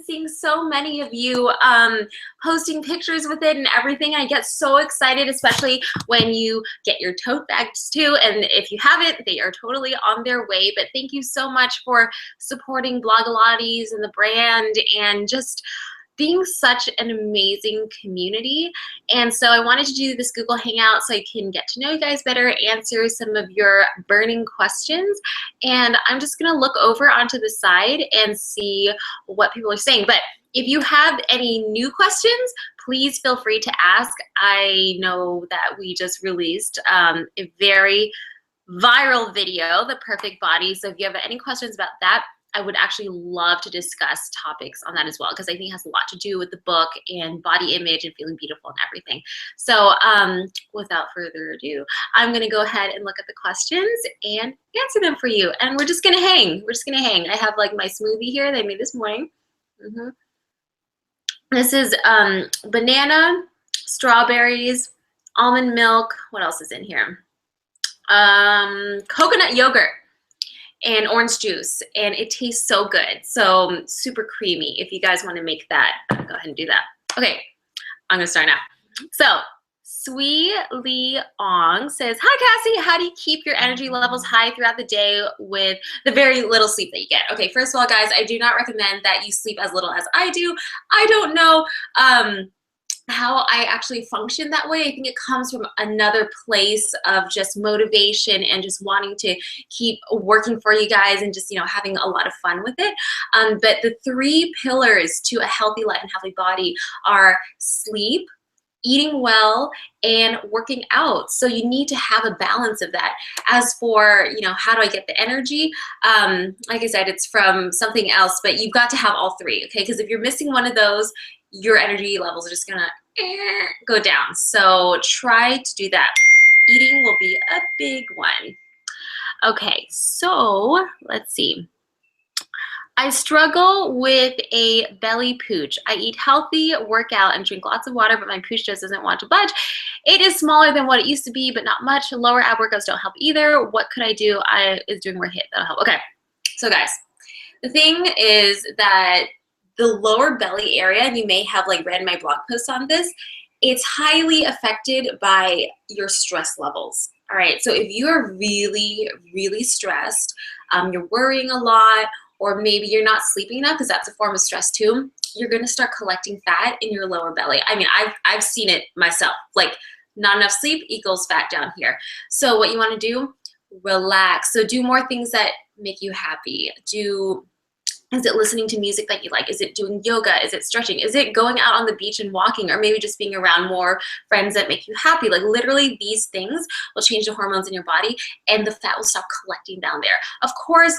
seeing so many of you posting pictures with it and everything. I get so excited, especially when you get your tote bags too. And if you haven't, they are totally on their way. But thank you so much for supporting Blogilates and the brand and just being such an amazing community. And so I wanted to do this Google Hangout so I can get to know you guys better, answer some of your burning questions. And I'm just gonna look over onto the side and see what people are saying. But if you have any new questions, please feel free to ask. I know that we just released a very viral video, The Perfect Body. So if you have any questions about that, I would actually love to discuss topics on that as well, because I think it has a lot to do with the book and body image and feeling beautiful and everything. So without further ado, I'm gonna go ahead and look at the questions and answer them for you. And we're just gonna hang. We're just gonna hang. I have like my smoothie here that I made this morning. This is banana, strawberries, almond milk. What else is in here? Coconut yogurt and orange juice, and it tastes so good. So super creamy. If you guys want to make that, go ahead and do that. Okay, I'm gonna start now. So Sui Lee Ong says, hi Cassie, how do you keep your energy levels high throughout the day with the very little sleep that you get? Okay, first of all, guys, I do not recommend that you sleep as little as I do. I don't know how I actually function that way. I think it comes from another place of just motivation and just wanting to keep working for you guys and just, you know, having a lot of fun with it. But the 3 pillars to a healthy life and healthy body are sleep, eating well, and working out. So you need to have a balance of that. As for, you know, how do I get the energy? Like I said, it's from something else, but you've got to have all 3, okay? Because if you're missing one of those, your energy levels are just gonna go down. So try to do that. Eating will be a big one. Okay, so let's see. I struggle with a belly pooch. I eat healthy, work out, and drink lots of water, but my pooch just doesn't want to budge. It is smaller than what it used to be, but not much. Lower ab workouts don't help either. What could I do? Is doing more HIIT. That'll help. Okay, so guys, the thing is that the lower belly area, and you may have like read my blog post on this, it's highly affected by your stress levels. All right, so if you are really, really stressed, you're worrying a lot, or maybe you're not sleeping enough, because that's a form of stress too, you're gonna start collecting fat in your lower belly. I mean, I've seen it myself. Like, not enough sleep equals fat down here. So what you wanna do, relax. So do more things that make you happy. Is it listening to music that you like? Is it doing yoga? Is it stretching? Is it going out on the beach and walking, or maybe just being around more friends that make you happy? Like, literally these things will change the hormones in your body and the fat will stop collecting down there. Of course,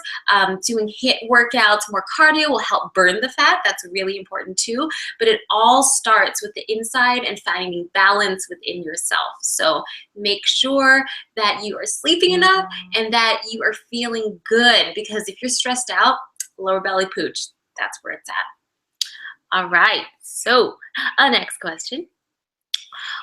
doing HIIT workouts, more cardio will help burn the fat. That's really important too. But it all starts with the inside and finding balance within yourself. So make sure that you are sleeping enough and that you are feeling good, because if you're stressed out, lower belly pooch, that's where it's at. All right, so next question.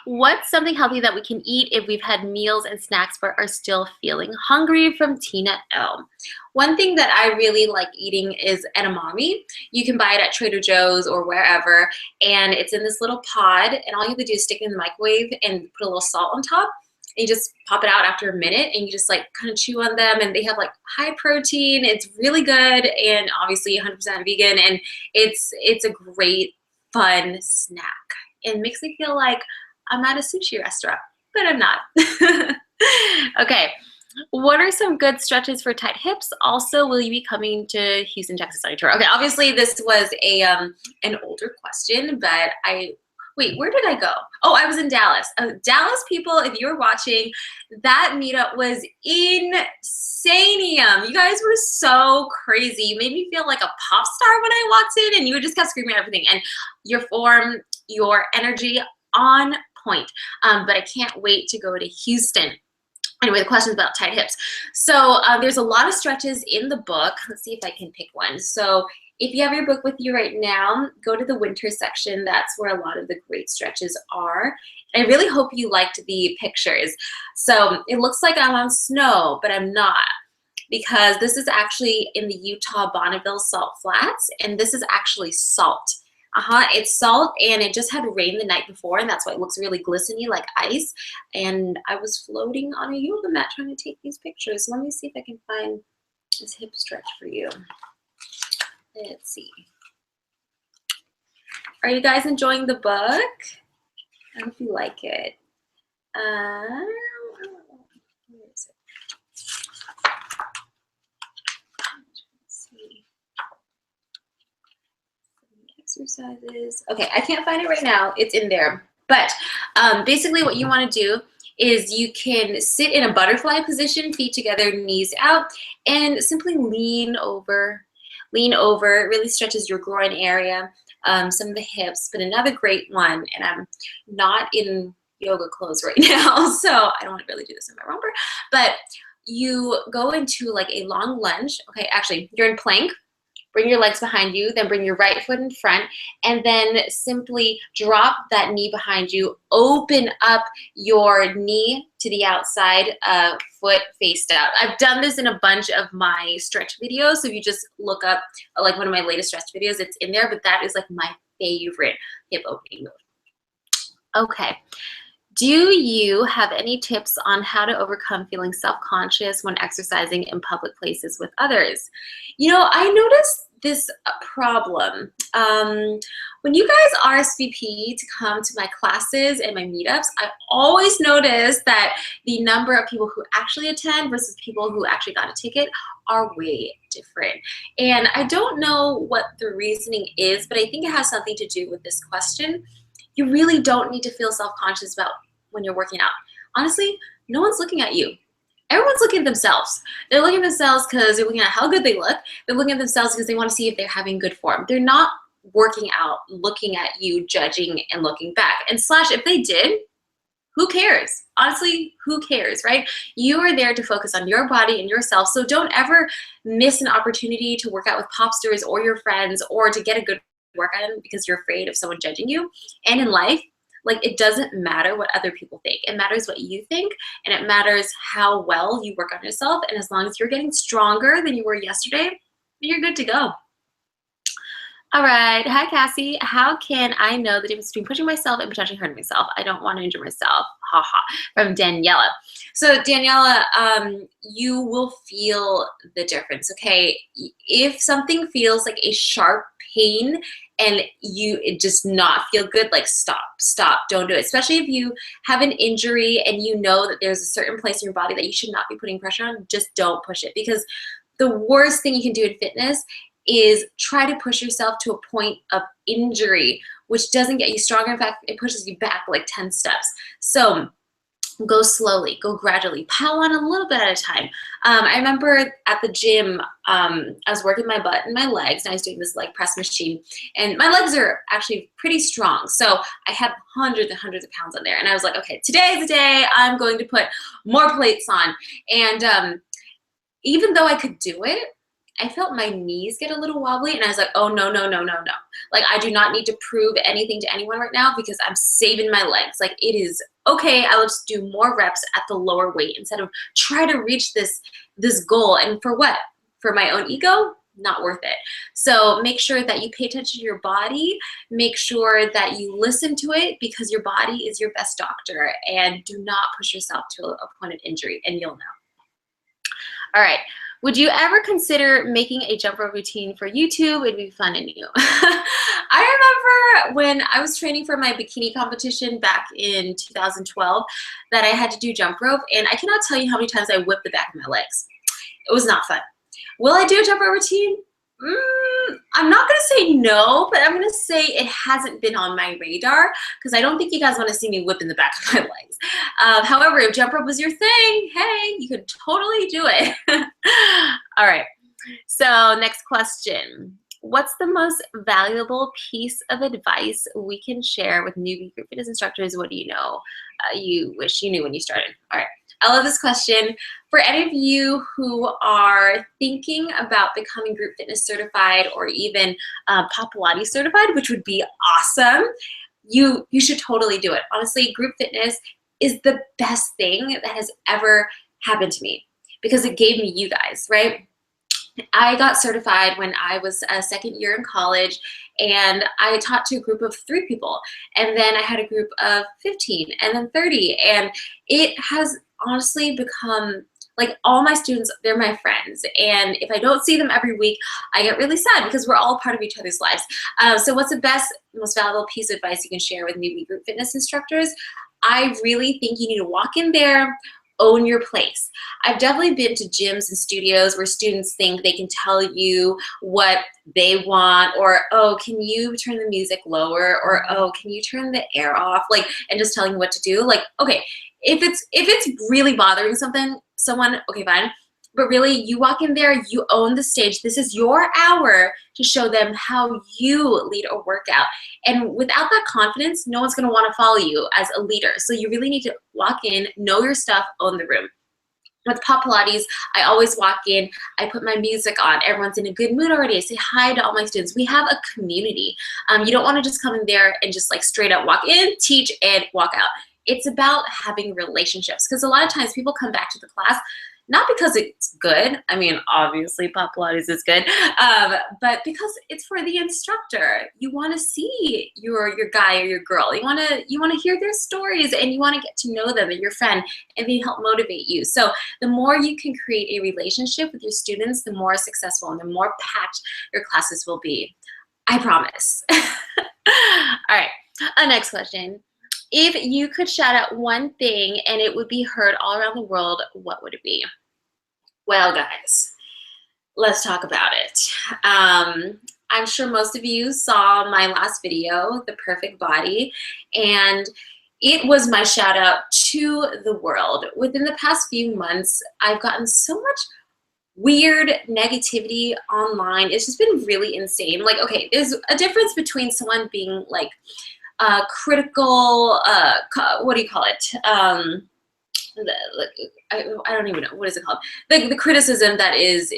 What's something healthy that we can eat if we've had meals and snacks but are still feeling hungry? From Tina L. One thing that I really like eating is edamame. You can buy it at Trader Joe's or wherever, and it's in this little pod, and all you have to do is stick it in the microwave and put a little salt on top. And you just pop it out after a minute, and you just like kind of chew on them, and they have like high protein. It's really good, and obviously 100% vegan, and it's a great fun snack. It makes me feel like I'm at a sushi restaurant, but I'm not. Okay, what are some good stretches for tight hips? Also, will you be coming to Houston, Texas on your tour? Okay, obviously this was an older question, but wait, where did I go? Oh, I was in Dallas. Dallas people, if you're watching, that meetup was insanium. You guys were so crazy. You made me feel like a pop star when I walked in, and you just kept screaming everything. And your form, your energy on point. But I can't wait to go to Houston. Anyway, the questions about tight hips. So there's a lot of stretches in the book. Let's see if I can pick one. So if you have your book with you right now, go to the winter section. That's where a lot of the great stretches are. I really hope you liked the pictures. So it looks like I'm on snow, but I'm not. because this is actually in the Utah Bonneville Salt Flats, and this is actually salt. It's salt, and it just had rained the night before, and that's why it looks really glistening like ice. And I was floating on a yoga mat trying to take these pictures. Let me see if I can find this hip stretch for you. Let's see. Are you guys enjoying the book? I hope you like it. Where is it? Let's see. Exercises. Okay, I can't find it right now. It's in there. But basically what you want to do is you can sit in a butterfly position, feet together, knees out, and simply lean over. Lean over. It really stretches your groin area, some of the hips. But another great one, and I'm not in yoga clothes right now, so I don't want to really do this in my romper, but you go into like a long lunge. Okay, actually, you're in plank. Bring your legs behind you, then bring your right foot in front, and then simply drop that knee behind you. Open up your knee to the outside, foot faced out. I've done this in a bunch of my stretch videos, so if you just look up like one of my latest stretch videos, it's in there, but that is like my favorite hip opening move. Okay. Do you have any tips on how to overcome feeling self-conscious when exercising in public places with others? You know, I noticed this problem. When you guys RSVP to come to my classes and my meetups, I always notice that the number of people who actually attend versus people who actually got a ticket are way different. And I don't know what the reasoning is, but I think it has something to do with this question. You really don't need to feel self-conscious about when you're working out. Honestly, no one's looking at you. Everyone's looking at themselves. They're looking at themselves because they're looking at how good they look. They're looking at themselves because they want to see if they're having good form. They're not working out, looking at you, judging, and looking back. And slash, if they did, who cares? Honestly, who cares, right? You are there to focus on your body and yourself. So don't ever miss an opportunity to work out with popsters or your friends or to get a good workout in because you're afraid of someone judging you. And in life, like, it doesn't matter what other people think. It matters what you think, and it matters how well you work on yourself. And as long as you're getting stronger than you were yesterday, you're good to go. All right. Hi, Cassie. How can I know the difference between pushing myself and potentially hurting myself? I don't want to injure myself. Ha ha. From Daniela. So Daniela, you will feel the difference, okay? If something feels like a sharp pain and it just not feel good, like stop, don't do it. Especially if you have an injury and you know that there's a certain place in your body that you should not be putting pressure on, just don't push it. Because the worst thing you can do in fitness is try to push yourself to a point of injury, which doesn't get you stronger. In fact, it pushes you back like 10 steps. So go slowly, go gradually, pile on a little bit at a time. I remember at the gym, I was working my butt and my legs, and I was doing this leg press machine, and my legs are actually pretty strong. So I had hundreds and hundreds of pounds on there, and I was like, okay, today is the day I'm going to put more plates on. And even though I could do it, I felt my knees get a little wobbly, and I was like, oh, no. Like, I do not need to prove anything to anyone right now because I'm saving my legs. Like, it is okay. I will just do more reps at the lower weight instead of try to reach this goal. And for what? For my own ego? Not worth it. So make sure that you pay attention to your body. Make sure that you listen to it because your body is your best doctor, and do not push yourself to a point of injury, and you'll know. All right. Would you ever consider making a jump rope routine for YouTube? It'd be fun and new. I remember when I was training for my bikini competition back in 2012 that I had to do jump rope, and I cannot tell you how many times I whipped the back of my legs. It was not fun. Will I do a jump rope routine? I'm not going to say no, but I'm going to say it hasn't been on my radar because I don't think you guys want to see me whipping the back of my legs. However, if jump rope was your thing, hey, you could totally do it. All right. So next question. What's the most valuable piece of advice we can share with newbie group fitness instructors? What do you know you wish you knew when you started? All right. I love this question. For any of you who are thinking about becoming group fitness certified or even Pilates certified, which would be awesome, you should totally do it. Honestly, group fitness is the best thing that has ever happened to me. because it gave me you guys, right? I got certified when I was a second year in college, and I taught to a group of 3 people. And then I had a group of 15 and then 30. And it has honestly become like all my students, they're my friends. And if I don't see them every week, I get really sad because we're all part of each other's lives. So what's the best, most valuable piece of advice you can share with newbie group fitness instructors? I really think you need to walk in there, own your place. I've definitely been to gyms and studios where students think they can tell you what they want, or, oh, can you turn the music lower, or, oh, can you turn the air off, like, and just telling you what to do. Like, okay, if it's really bothering someone, okay, fine. But really, you walk in there, you own the stage. This is your hour to show them how you lead a workout. And without that confidence, no one's gonna wanna follow you as a leader. So you really need to walk in, know your stuff, own the room. With Pop Pilates, I always walk in, I put my music on, everyone's in a good mood already. I say hi to all my students. We have a community. You don't wanna just come in there and just like straight up walk in, teach, and walk out. It's about having relationships, because a lot of times people come back to the class not because it's good. I mean, obviously Pop Pilates is good, but because it's for the instructor. You want to see your guy or your girl. You want to hear their stories, and you want to get to know them and your friend, and they help motivate you. So the more you can create a relationship with your students, the more successful and the more packed your classes will be. I promise. All right, next question. If you could shout out one thing and it would be heard all around the world, what would it be? Well, guys, let's talk about it. I'm sure most of you saw my last video, The Perfect Body, and it was my shout out to the world. Within the past few months, I've gotten so much weird negativity online. It's just been really insane. Like, okay, there's a difference between someone being like critical, what do you call it? I don't even know, what is it called? The criticism that is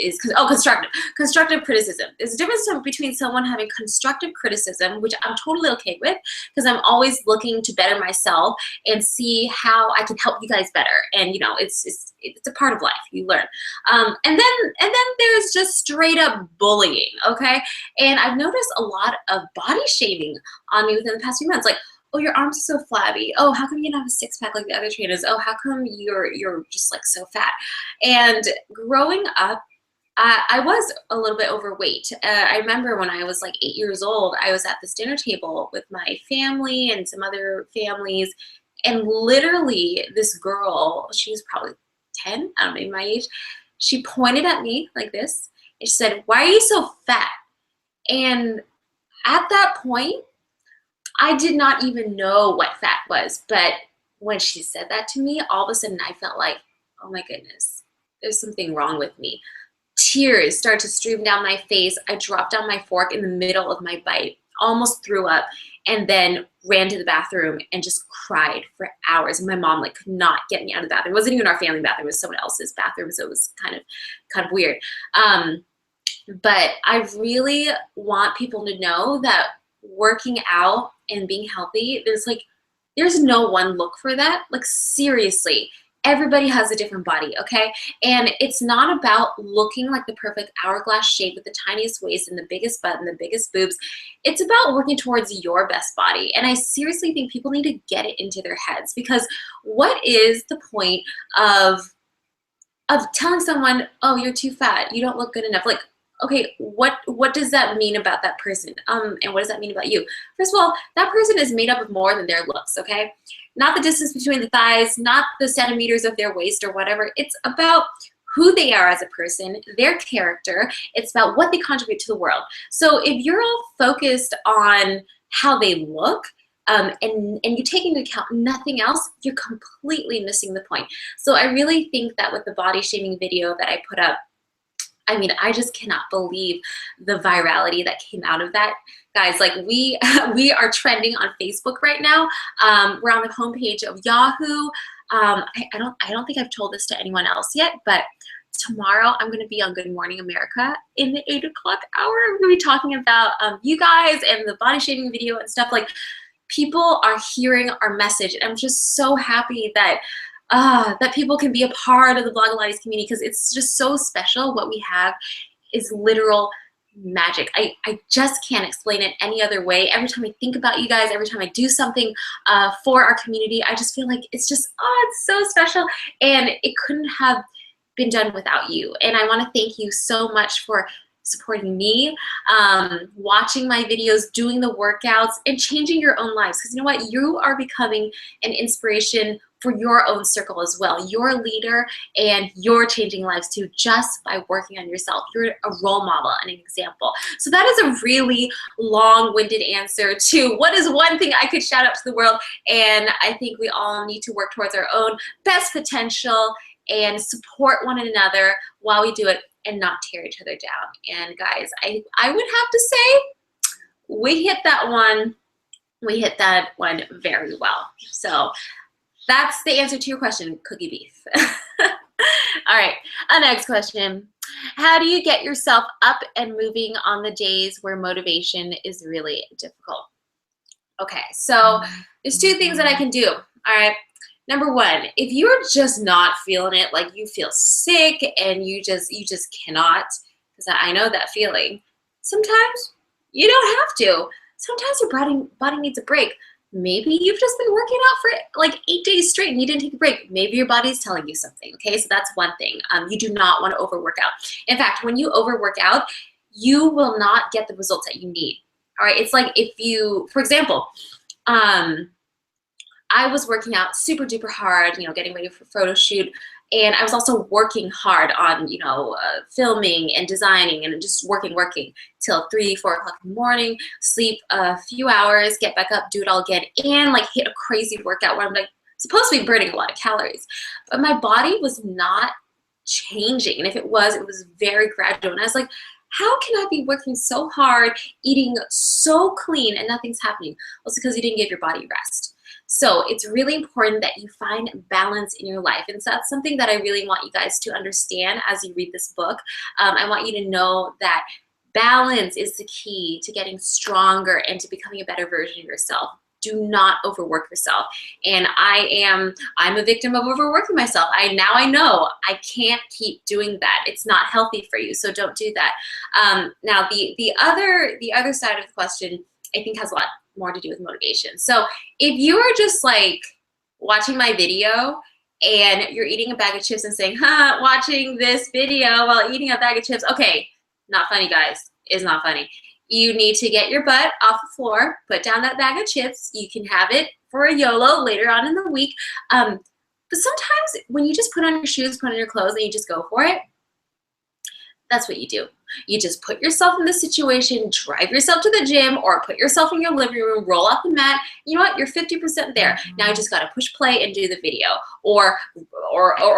constructive criticism. There's a difference between someone having constructive criticism, which I'm totally okay with, because I'm always looking to better myself and see how I can help you guys better. And you know, it's a part of life. You learn. And then there's just straight up bullying. Okay, and I've noticed a lot of body shaming on me within the past few months, like, oh, your arms are so flabby. Oh, how come you don't have a six-pack like the other trainers? Oh, how come you're just like so fat? And growing up, I was a little bit overweight. I remember when I was like 8 years old, I was at this dinner table with my family and some other families, and literally this girl, she was probably 10, I don't know, maybe my age, she pointed at me like this, and she said, "Why are you so fat?" And at that point, I did not even know what fat was, but when she said that to me, all of a sudden I felt like, oh my goodness, there's something wrong with me. Tears started to stream down my face. I dropped down my fork in the middle of my bite, almost threw up, and then ran to the bathroom and just cried for hours. And my mom like could not get me out of the bathroom. It wasn't even our family bathroom, it was someone else's bathroom, so it was kind of weird. But I really want people to know that working out and being healthy, there's no one look for that. Like, seriously, everybody has a different body, okay? And it's not about looking like the perfect hourglass shape with the tiniest waist and the biggest butt and the biggest boobs. It's about working towards your best body. And I seriously think people need to get it into their heads, because what is the point of telling someone, oh, you're too fat, you don't look good enough? Like, okay, what does that mean about that person? And what does that mean about you? First of all, that person is made up of more than their looks, okay? Not the distance between the thighs, not the centimeters of their waist or whatever. It's about who they are as a person, their character. It's about what they contribute to the world. So if you're all focused on how they look, and you take into account nothing else, you're completely missing the point. So I really think that with the body shaming video that I put up, I mean, I just cannot believe the virality that came out of that. Guys, like we are trending on Facebook right now. We're on the homepage of Yahoo. I don't think I've told this to anyone else yet, but tomorrow I'm going to be on Good Morning America in the 8 o'clock hour. I'm going to be talking about you guys and the body shaming video and stuff. Like, people are hearing our message, and I'm just so happy that that people can be a part of the Blogilates community, because it's just so special. What we have is literal magic. I just can't explain it any other way. Every time I think about you guys, every time I do something for our community, I just feel like it's just, oh, it's so special. And it couldn't have been done without you. And I want to thank you so much for supporting me, watching my videos, doing the workouts, and changing your own lives. Because you know what? You are becoming an inspiration for your own circle as well. You're a leader, and you're changing lives too, just by working on yourself. You're a role model and an example. So that is a really long-winded answer to what is one thing I could shout out to the world. And I think we all need to work towards our own best potential and support one another while we do it, and not tear each other down. And guys, I would have to say, we hit that one. We hit that one very well. So that's the answer to your question, Cookie Beef. All right, our next question. How do you get yourself up and moving on the days where motivation is really difficult? Okay, so there's two things that I can do. All right. Number one, if you're just not feeling it, like you feel sick and you just cannot, because I know that feeling, sometimes you don't have to. Sometimes your body needs a break. Maybe you've just been working out for like 8 days straight and you didn't take a break. Maybe your body's telling you something, okay? So that's one thing. You do not want to overwork out. In fact, when you overwork out, you will not get the results that you need, all right? It's like if you, for example, I was working out super duper hard, getting ready for a photo shoot. And I was also working hard on, filming and designing and just working till 3, 4 o'clock in the morning, sleep a few hours, get back up, do it all again, and like hit a crazy workout where I'm like supposed to be burning a lot of calories. But my body was not changing. And if it was very gradual. And I was like, how can I be working so hard, eating so clean, and nothing's happening? Well, it's because you didn't give your body rest. So it's really important that you find balance in your life. And so that's something that I really want you guys to understand as you read this book. I want you to know that balance is the key to getting stronger and to becoming a better version of yourself. Do not overwork yourself. And I'm a victim of overworking myself. Now I know I can't keep doing that. It's not healthy for you, so don't do that. Now the other side of the question, I think, has a lot more to do with motivation. So if you are just like watching my video and you're eating a bag of chips and saying, watching this video while eating a bag of chips, okay, not funny, guys. It's not funny. You need to get your butt off the floor, put down that bag of chips. You can have it for a YOLO later on in the week. But sometimes when you just put on your shoes, put on your clothes, and you just go for it, that's what you do. You just put yourself in this situation, drive yourself to the gym, or put yourself in your living room, roll out the mat. You know what? You're 50% there. Now you just got to push play and do the video, or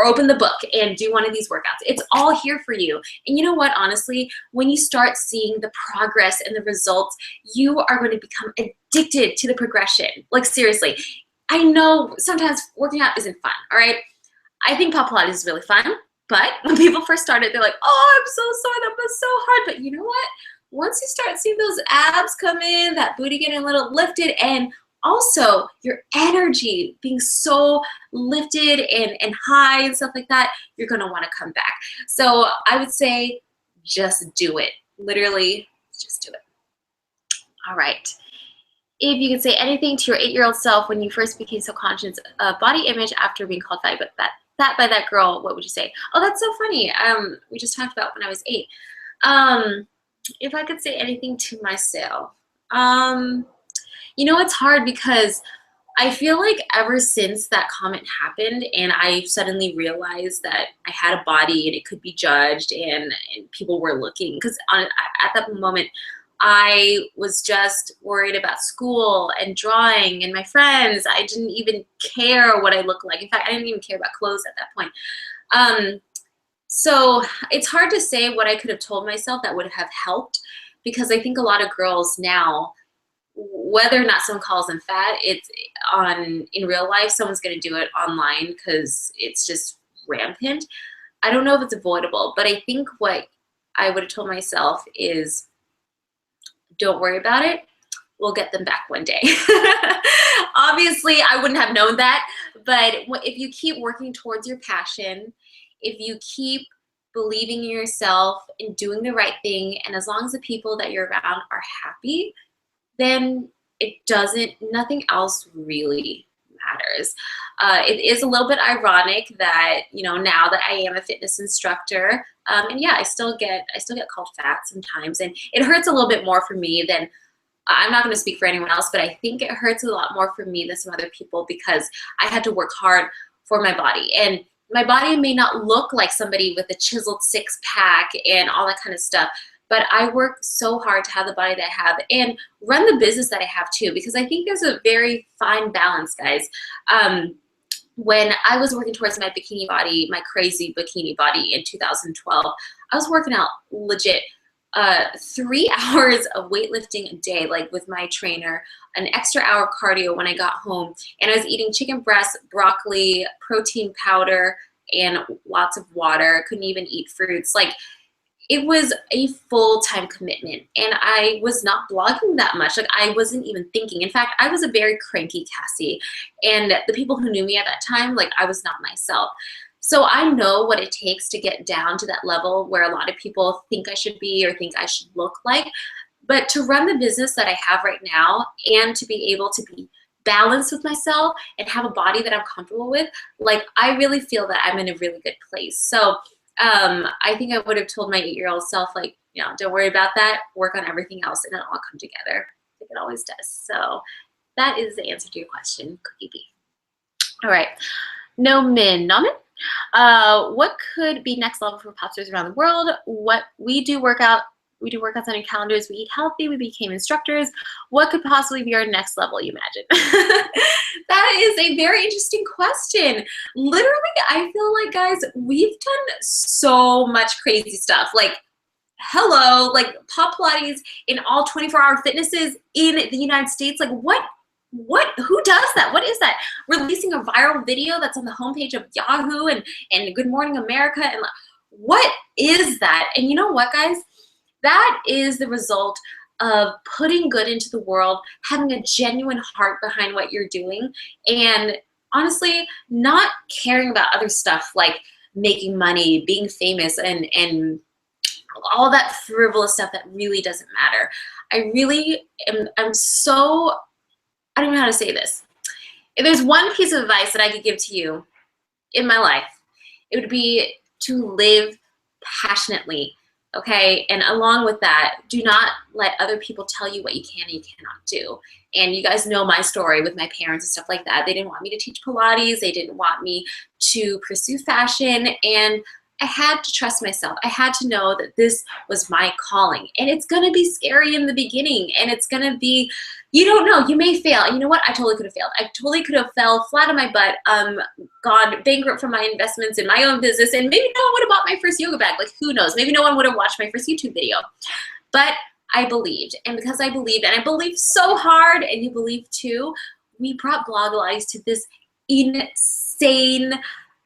open the book and do one of these workouts. It's all here for you. And you know what? Honestly, when you start seeing the progress and the results, you are going to become addicted to the progression. Like, seriously. I know sometimes working out isn't fun, all right? I think Pilates is really fun. But when people first started, they're like, oh, I'm so sorry, that was so hard. But you know what? Once you start seeing those abs come in, that booty getting a little lifted, and also your energy being so lifted and high and stuff like that, you're going to want to come back. So I would say just do it. Literally, just do it. All right. If you could say anything to your 8-year-old self when you first became so conscious of body image after being called fat, but by that girl, what would you say? Oh, that's so funny. We just talked about when I was 8. If I could say anything to myself, it's hard because I feel like ever since that comment happened and I suddenly realized that I had a body and it could be judged and people were looking, because at that moment, I was just worried about school and drawing and my friends. I didn't even care what I looked like. In fact, I didn't even care about clothes at that point. So it's hard to say what I could have told myself that would have helped, because I think a lot of girls now, whether or not someone calls them fat, in real life, someone's going to do it online because it's just rampant. I don't know if it's avoidable, but I think what I would have told myself is, don't worry about it. will get them back one day. Obviously, I wouldn't have known that, but if you keep working towards your passion, if you keep believing in yourself and doing the right thing, and as long as the people that you're around are happy, then nothing else really matters. It is a little bit ironic that, you know, now that I am a fitness instructor, and yeah, I still get called fat sometimes, and it hurts a little bit more for me than, I'm not going to speak for anyone else, but I think it hurts a lot more for me than some other people because I had to work hard for my body, and my body may not look like somebody with a chiseled six-pack and all that kind of stuff, but I work so hard to have the body that I have and run the business that I have too, because I think there's a very fine balance, guys. When I was working towards my bikini body, my crazy bikini body in 2012, I was working out legit 3 hours of weightlifting a day, like with my trainer, an extra hour of cardio when I got home, and I was eating chicken breast, broccoli, protein powder, and lots of water. Couldn't even eat fruits. Like, it was a full-time commitment, and I was not blogging that much. Like, I wasn't even thinking. In fact, I was a very cranky Cassie, and the people who knew me at that time, like, I was not myself. So I know what it takes to get down to that level where a lot of people think I should be or think I should look like. But to run the business that I have right now and to be able to be balanced with myself and have a body that I'm comfortable with, like, I really feel that I'm in a really good place. So I think I would have told my 8-year-old self, like, you know, don't worry about that, work on everything else, and it'll all come together. I think it always does. So that is the answer to your question, Cookie Bee. All right, Nomin. What could be next level for popsters around the world? What we do workouts on our calendars, we eat healthy, we became instructors. What could possibly be our next level, you imagine? That is a very interesting question. Literally, I feel like, guys, we've done so much crazy stuff. Like, hello, like pop Pilates in all 24-hour fitnesses in the United States. Like, who does that? What is that? Releasing a viral video that's on the homepage of Yahoo and Good Morning America, and like, what is that? And you know what, guys? That is the result of putting good into the world, having a genuine heart behind what you're doing, and honestly, not caring about other stuff like making money, being famous, and all that frivolous stuff that really doesn't matter. I'm so, I don't know how to say this. If there's one piece of advice that I could give to you in my life, it would be to live passionately. Okay, and along with that, do not let other people tell you what you can and you cannot do. And you guys know my story with my parents and stuff like that. They didn't want me to teach Pilates. They didn't want me to pursue fashion. And I had to trust myself. I had to know that this was my calling. And it's going to be scary in the beginning. And it's going to be, you don't know, you may fail. And you know what? I totally could have failed. I totally could have fell flat on my butt, gone bankrupt from my investments in my own business, and maybe no one would have bought my first yoga bag. Like, who knows? Maybe no one would have watched my first YouTube video. But I believed. And because I believed, and I believed so hard, and you believe too, we brought Blog Pilates to this insane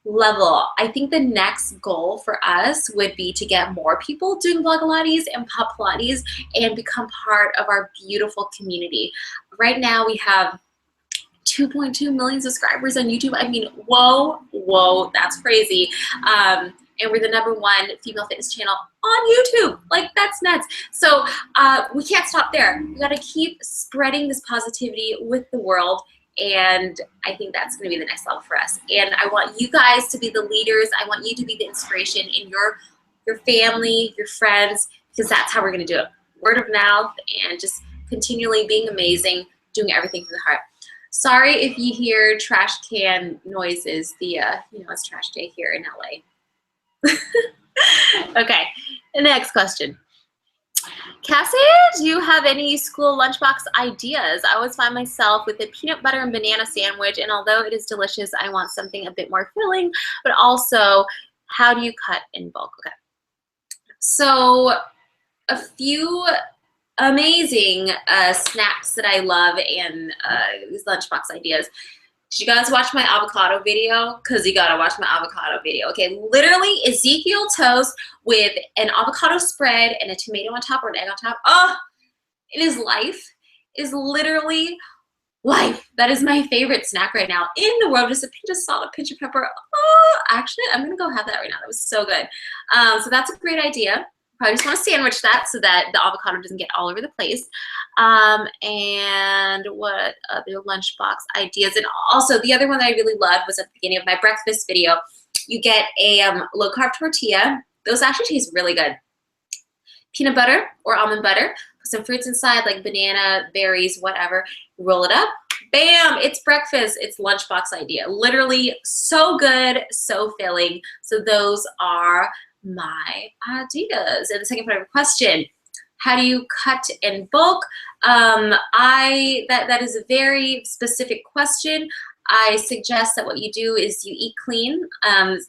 level. I think the next goal for us would be to get more people doing Blog Pilates and Pop Pilates and become part of our beautiful community. Right now we have 2.2 million subscribers on YouTube. I mean, whoa, that's crazy. And we're the #1 female fitness channel on YouTube. Like, that's nuts. So we can't stop there. We gotta keep spreading this positivity with the world. And I think that's going to be the next level for us. And I want you guys to be the leaders. I want you to be the inspiration in your family, your friends, because that's how we're going to do it. Word of mouth and just continually being amazing, doing everything from the heart. Sorry if you hear trash can noises. It's trash day here in LA. Okay, the next question. Cassie, do you have any school lunchbox ideas? I always find myself with a peanut butter and banana sandwich, and although it is delicious, I want something a bit more filling, but also, how do you cut in bulk? Okay. So, a few amazing snacks that I love and these lunchbox ideas. Did you guys watch my avocado video? Because you gotta watch my avocado video. Okay, literally Ezekiel toast with an avocado spread and a tomato on top or an egg on top. Oh, it is life. is literally life. That is my favorite snack right now in the world. Just a pinch of salt, a pinch of pepper. Oh, actually, I'm gonna go have that right now. That was so good. So that's a great idea. Probably just want to sandwich that so that the avocado doesn't get all over the place. And what other lunchbox ideas? And also the other one that I really loved was at the beginning of my breakfast video. You get a low carb tortilla. Those actually taste really good. Peanut butter or almond butter. Put some fruits inside like banana, berries, whatever. Roll it up. Bam! It's breakfast. It's lunchbox idea. Literally so good, so filling. So those are my ideas. And the second part of the question, how do you cut and bulk? That is a very specific question. I suggest that what you do is you eat clean.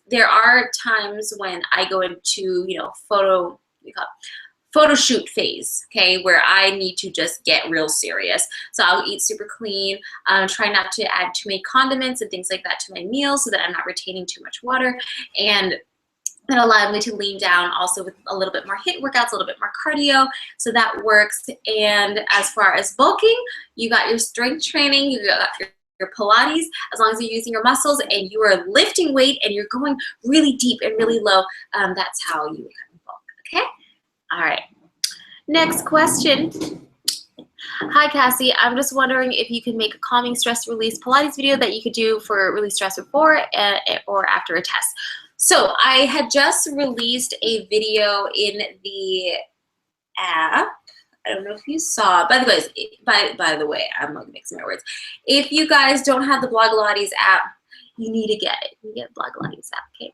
There are times when I go into, photo shoot phase, okay, where I need to just get real serious. So I'll eat super clean, try not to add too many condiments and things like that to my meals so that I'm not retaining too much water. And that allowed me to lean down also with a little bit more HIIT workouts, a little bit more cardio, so that works. And as far as bulking, you got your strength training, you got your Pilates, as long as you're using your muscles and you are lifting weight and you're going really deep and really low, that's how you cut and bulk, okay? All right, next question. Hi, Cassie. I'm just wondering if you can make a calming stress release Pilates video that you could do for release stress before or after a test. So I had just released a video in the app. I don't know if you saw. By the way, I'm like mixing my words. If you guys don't have the Blogilates app, you need to get it. You get Blogilates app, okay?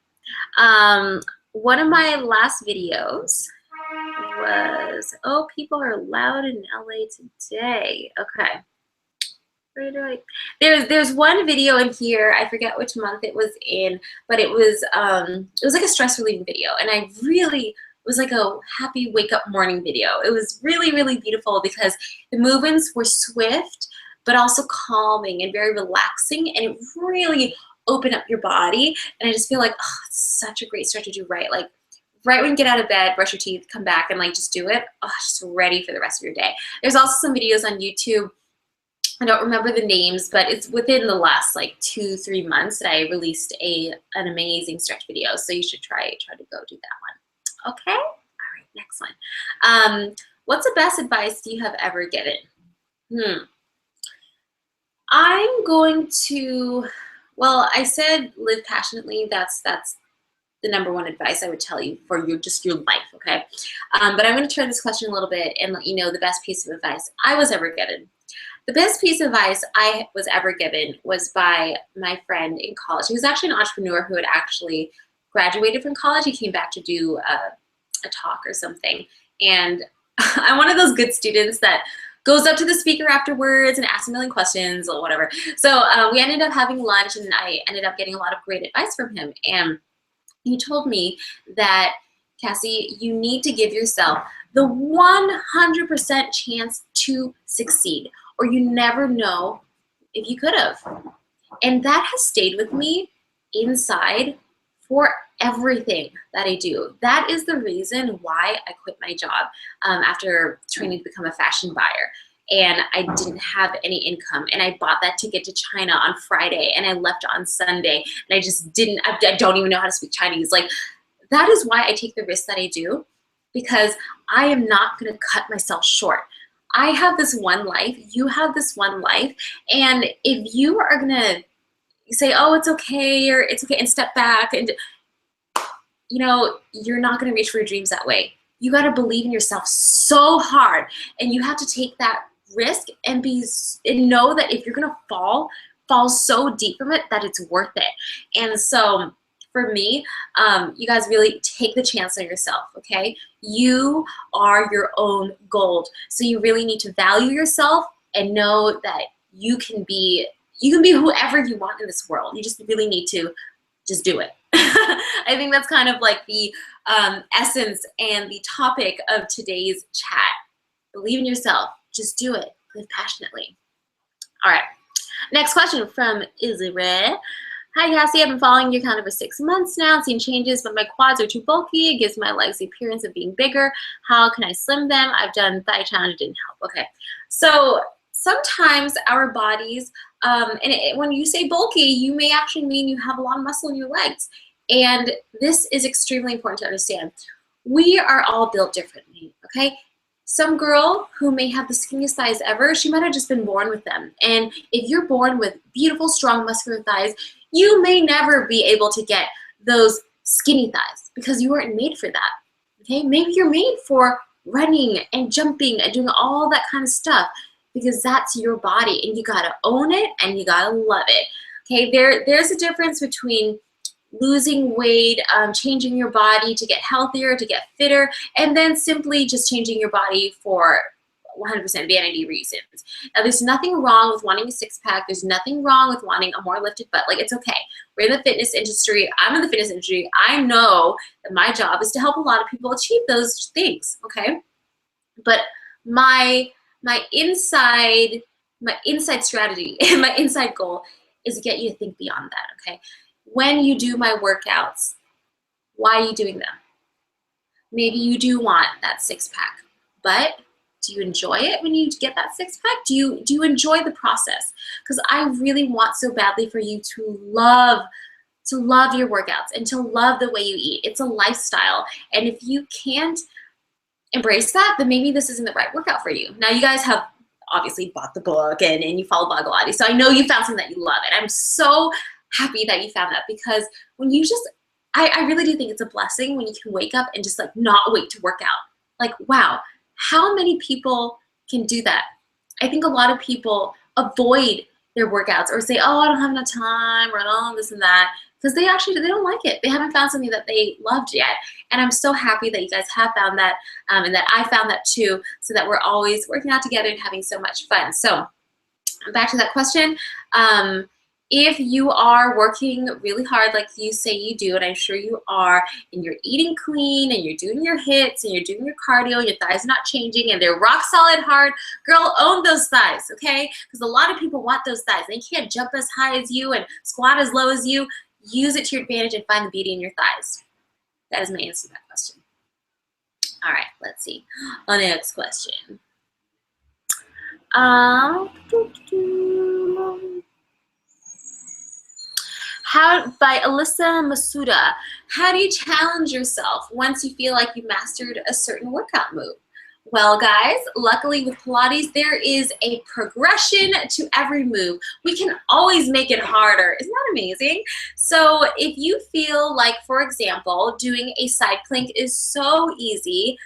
One of my last videos was, oh, people are loud in LA today. Okay. There's one video in here, I forget which month it was in, but it was like a stress relieving video, and it was like a happy wake up morning video. It was really, really beautiful because the movements were swift but also calming and very relaxing, and it really opened up your body. And I just feel like, oh, it's such a great stretch to do right when you get out of bed, brush your teeth, come back and like just do it. Oh, just ready for the rest of your day. There's also some videos on YouTube. I don't remember the names, but it's within the last like 2-3 months that I released an amazing stretch video. So you should try to go do that one. Okay? All right, next one. What's the best advice you have ever given? I'm going to, well, I said live passionately. That's the number one advice I would tell you for your life, okay? But I'm going to turn this question a little bit and let you know the best piece of advice I was ever given. The best piece of advice I was ever given was by my friend in college. He was actually an entrepreneur who had actually graduated from college. He came back to do a talk or something. And I'm one of those good students that goes up to the speaker afterwards and asks a million questions or whatever. So we ended up having lunch, and I ended up getting a lot of great advice from him. And he told me that, Cassie, you need to give yourself the 100% chance to succeed, or you never know if you could have. And that has stayed with me inside for everything that I do. That is the reason why I quit my job after training to become a fashion buyer. And I didn't have any income, and I bought that ticket to China on Friday, and I left on Sunday, and I don't even know how to speak Chinese. Like, that is why I take the risks that I do, because I am not gonna cut myself short. I have this one life, you have this one life, and if you are gonna say, oh, it's okay, or it's okay, and step back, and you're not gonna reach for your dreams that way. You gotta believe in yourself so hard, and you have to take that risk and know that if you're gonna fall so deep from it that it's worth it. And so for me, you guys really take the chance on yourself, okay? You are your own gold. So you really need to value yourself and know that you can be whoever you want in this world. You just really need to just do it. I think that's kind of like the essence and the topic of today's chat. Believe in yourself. Just do it. Live passionately. All right. Next question from Israel. Hi, Cassie. I've been following your account for 6 months now. Seen changes, but my quads are too bulky. It gives my legs the appearance of being bigger. How can I slim them? I've done thigh challenge. It didn't help. Okay. So sometimes our bodies, when you say bulky, you may actually mean you have a lot of muscle in your legs. And this is extremely important to understand. We are all built differently, okay? Some girl who may have the skinniest thighs ever, she might have just been born with them. And if you're born with beautiful, strong, muscular thighs, you may never be able to get those skinny thighs because you weren't made for that, okay? Maybe you're made for running and jumping and doing all that kind of stuff because that's your body and you gotta own it and you gotta love it, okay? There's a difference between losing weight, changing your body to get healthier, to get fitter, and then simply just changing your body for 100% vanity reasons. Now, there's nothing wrong with wanting a six-pack. There's nothing wrong with wanting a more lifted butt. Like, it's okay. We're in the fitness industry. I'm in the fitness industry. I know that my job is to help a lot of people achieve those things, okay? But my inside strategy and my inside goal is to get you to think beyond that, okay? When you do my workouts, why are you doing them? Maybe you do want that six-pack, but do you enjoy it when you get that six-pack? Do you enjoy the process? Because I really want so badly for you to love your workouts and to love the way you eat. It's a lifestyle, and if you can't embrace that, then maybe this isn't the right workout for you. Now, you guys have obviously bought the book and you follow Bhagavati, so I know you found something that you love, and I'm so happy that you found that, because when you just, I really do think it's a blessing when you can wake up and just like not wait to work out. Like, wow, how many people can do that? I think a lot of people avoid their workouts or say, oh, I don't have enough time, or oh, this and that, because they don't like it. They haven't found something that they loved yet. And I'm so happy that you guys have found that, and that I found that too, so that we're always working out together and having so much fun. So back to that question. If you are working really hard like you say you do, and I'm sure you are, and you're eating clean, and you're doing your hits, and you're doing your cardio, your thighs are not changing, and they're rock solid hard, girl, own those thighs, okay? Because a lot of people want those thighs. They can't jump as high as you and squat as low as you. Use it to your advantage and find the beauty in your thighs. That is my answer to that question. All right, let's see. Our next question. By Alyssa Masuda, how do you challenge yourself once you feel like you mastered a certain workout move? Well, guys, luckily with Pilates, there is a progression to every move. We can always make it harder. Isn't that amazing? So if you feel like, for example, doing a side plank is so easy,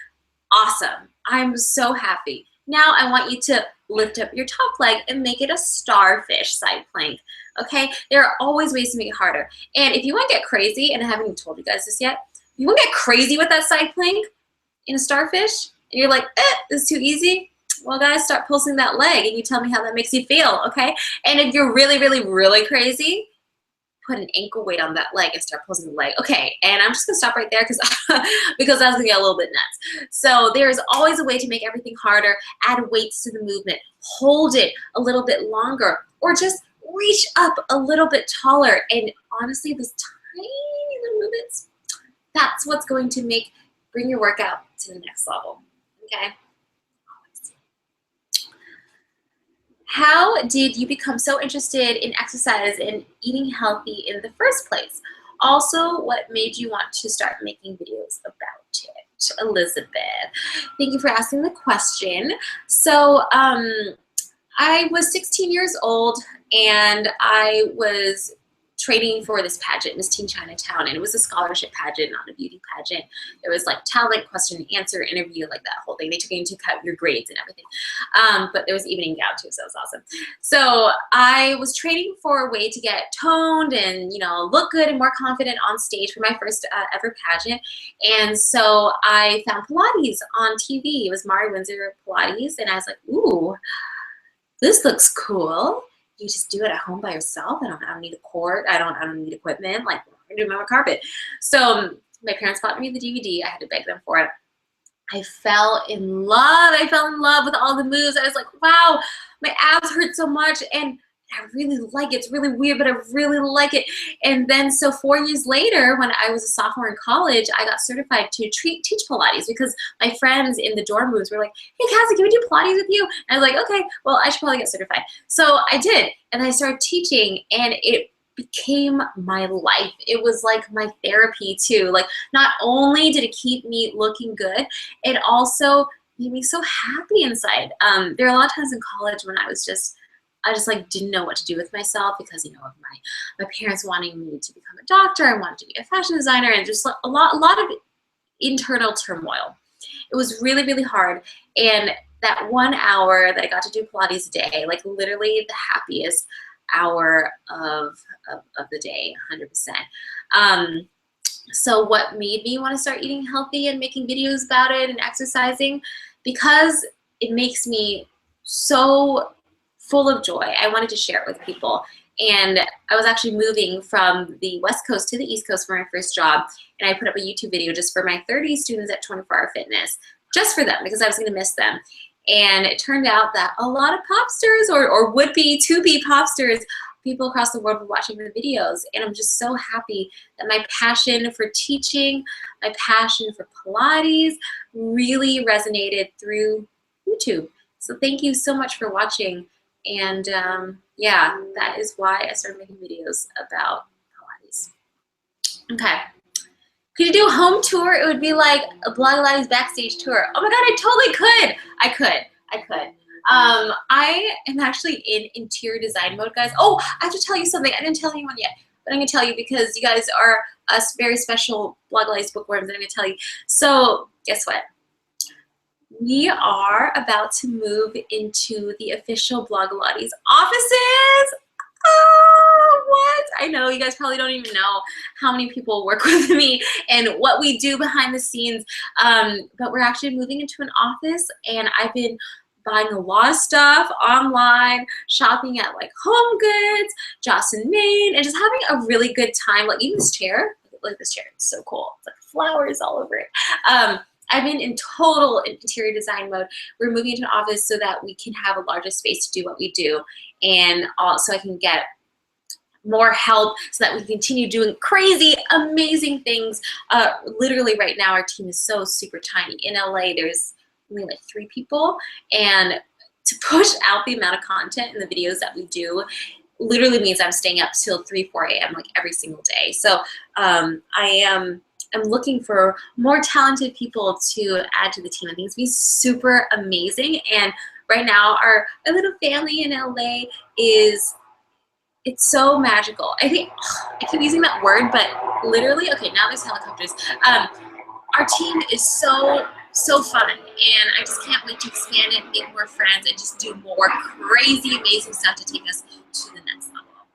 awesome. I'm so happy. Now I want you to lift up your top leg and make it a starfish side plank. Okay, there are always ways to make it harder. And if you want to get crazy, and I haven't even told you guys this yet, if you want to get crazy with that side plank in a starfish, and you're like, this is too easy, well, guys, start pulsing that leg, and you tell me how that makes you feel, okay? And if you're really, really, really crazy, put an ankle weight on that leg and start pulsing the leg. Okay, and I'm just gonna stop right there because because that's gonna get a little bit nuts. So there's always a way to make everything harder. Add weights to the movement. Hold it a little bit longer, or just reach up a little bit taller. And honestly, those tiny little movements, that's what's going to bring your workout to the next level, okay? Always. How did you become so interested in exercise and eating healthy in the first place? Also, what made you want to start making videos about it? Elizabeth, thank you for asking the question. So, I was 16 years old, and I was training for this pageant, Miss Teen Chinatown, and it was a scholarship pageant, not a beauty pageant. There was like talent, question and answer, interview, like that whole thing. They took you into cut your grades and everything. But there was evening gown too, so it was awesome. So I was training for a way to get toned and, you know, look good and more confident on stage for my first ever pageant. And so I found Pilates on TV. It was Mari Windsor Pilates, and I was like, ooh, this looks cool. You just do it at home by yourself. I don't need a court. I don't need equipment. Like, I'm doing it on a carpet. So my parents bought me the DVD. I had to beg them for it. I fell in love. I fell in love with all the moves. I was like, wow, my abs hurt so much. And I really like it. It's really weird, but I really like it. And then so 4 years later, when I was a sophomore in college, I got certified to teach Pilates because my friends in the dorm rooms were like, hey, Cassie, can we do Pilates with you? And I was like, okay, well, I should probably get certified. So I did, and I started teaching, and it became my life. It was like my therapy too. Like, not only did it keep me looking good, it also made me so happy inside. There are a lot of times in college when I just like didn't know what to do with myself because, you know, of my parents wanting me to become a doctor. I wanted to be a fashion designer, and just a lot of internal turmoil. It was really, really hard. And that 1 hour that I got to do Pilates a day, like literally the happiest hour of the day, 100%. So what made me want to start eating healthy and making videos about it and exercising? Because it makes me so full of joy. I wanted to share it with people. And I was actually moving from the West Coast to the East Coast for my first job. And I put up a YouTube video just for my 30 students at 24 Hour Fitness, just for them, because I was going to miss them. And it turned out that a lot of pop stars or would-be to-be pop stars, people across the world were watching the videos. And I'm just so happy that my passion for teaching, my passion for Pilates really resonated through YouTube. So thank you so much for watching. And yeah, that is why I started making videos about Pilates. Okay. Could you do a home tour? It would be like a Blog Pilates backstage tour. Oh my God, I totally could. I could. I am actually in interior design mode, guys. Oh, I have to tell you something. I didn't tell anyone yet, but I'm gonna tell you because you guys are us very special Blog Pilates bookworms, and I'm gonna tell you. So guess what? We are about to move into the official Blog Pilates offices. Oh, what? I know you guys probably don't even know how many people work with me and what we do behind the scenes, but we're actually moving into an office, and I've been buying a lot of stuff online, shopping at like Home Goods, Joss and Main, and just having a really good time. Like even this chair, look at this chair, it's so cool. It's like flowers all over it. I've been in total interior design mode. We're moving into an office so that we can have a larger space to do what we do, and also I can get more help so that we can continue doing crazy, amazing things. Literally right now, our team is so super tiny. In LA, there's only like 3 people, and to push out the amount of content in the videos that we do literally means I'm staying up till 3, 4 a.m. like every single day. So I'm looking for more talented people to add to the team. I think it's going to be super amazing. And right now, our little family in LA it's so magical. I think, I keep using that word, but literally, okay, now there's helicopters. Our team is so fun, and I just can't wait to expand it, make more friends, and just do more crazy, amazing stuff to take us to the next level.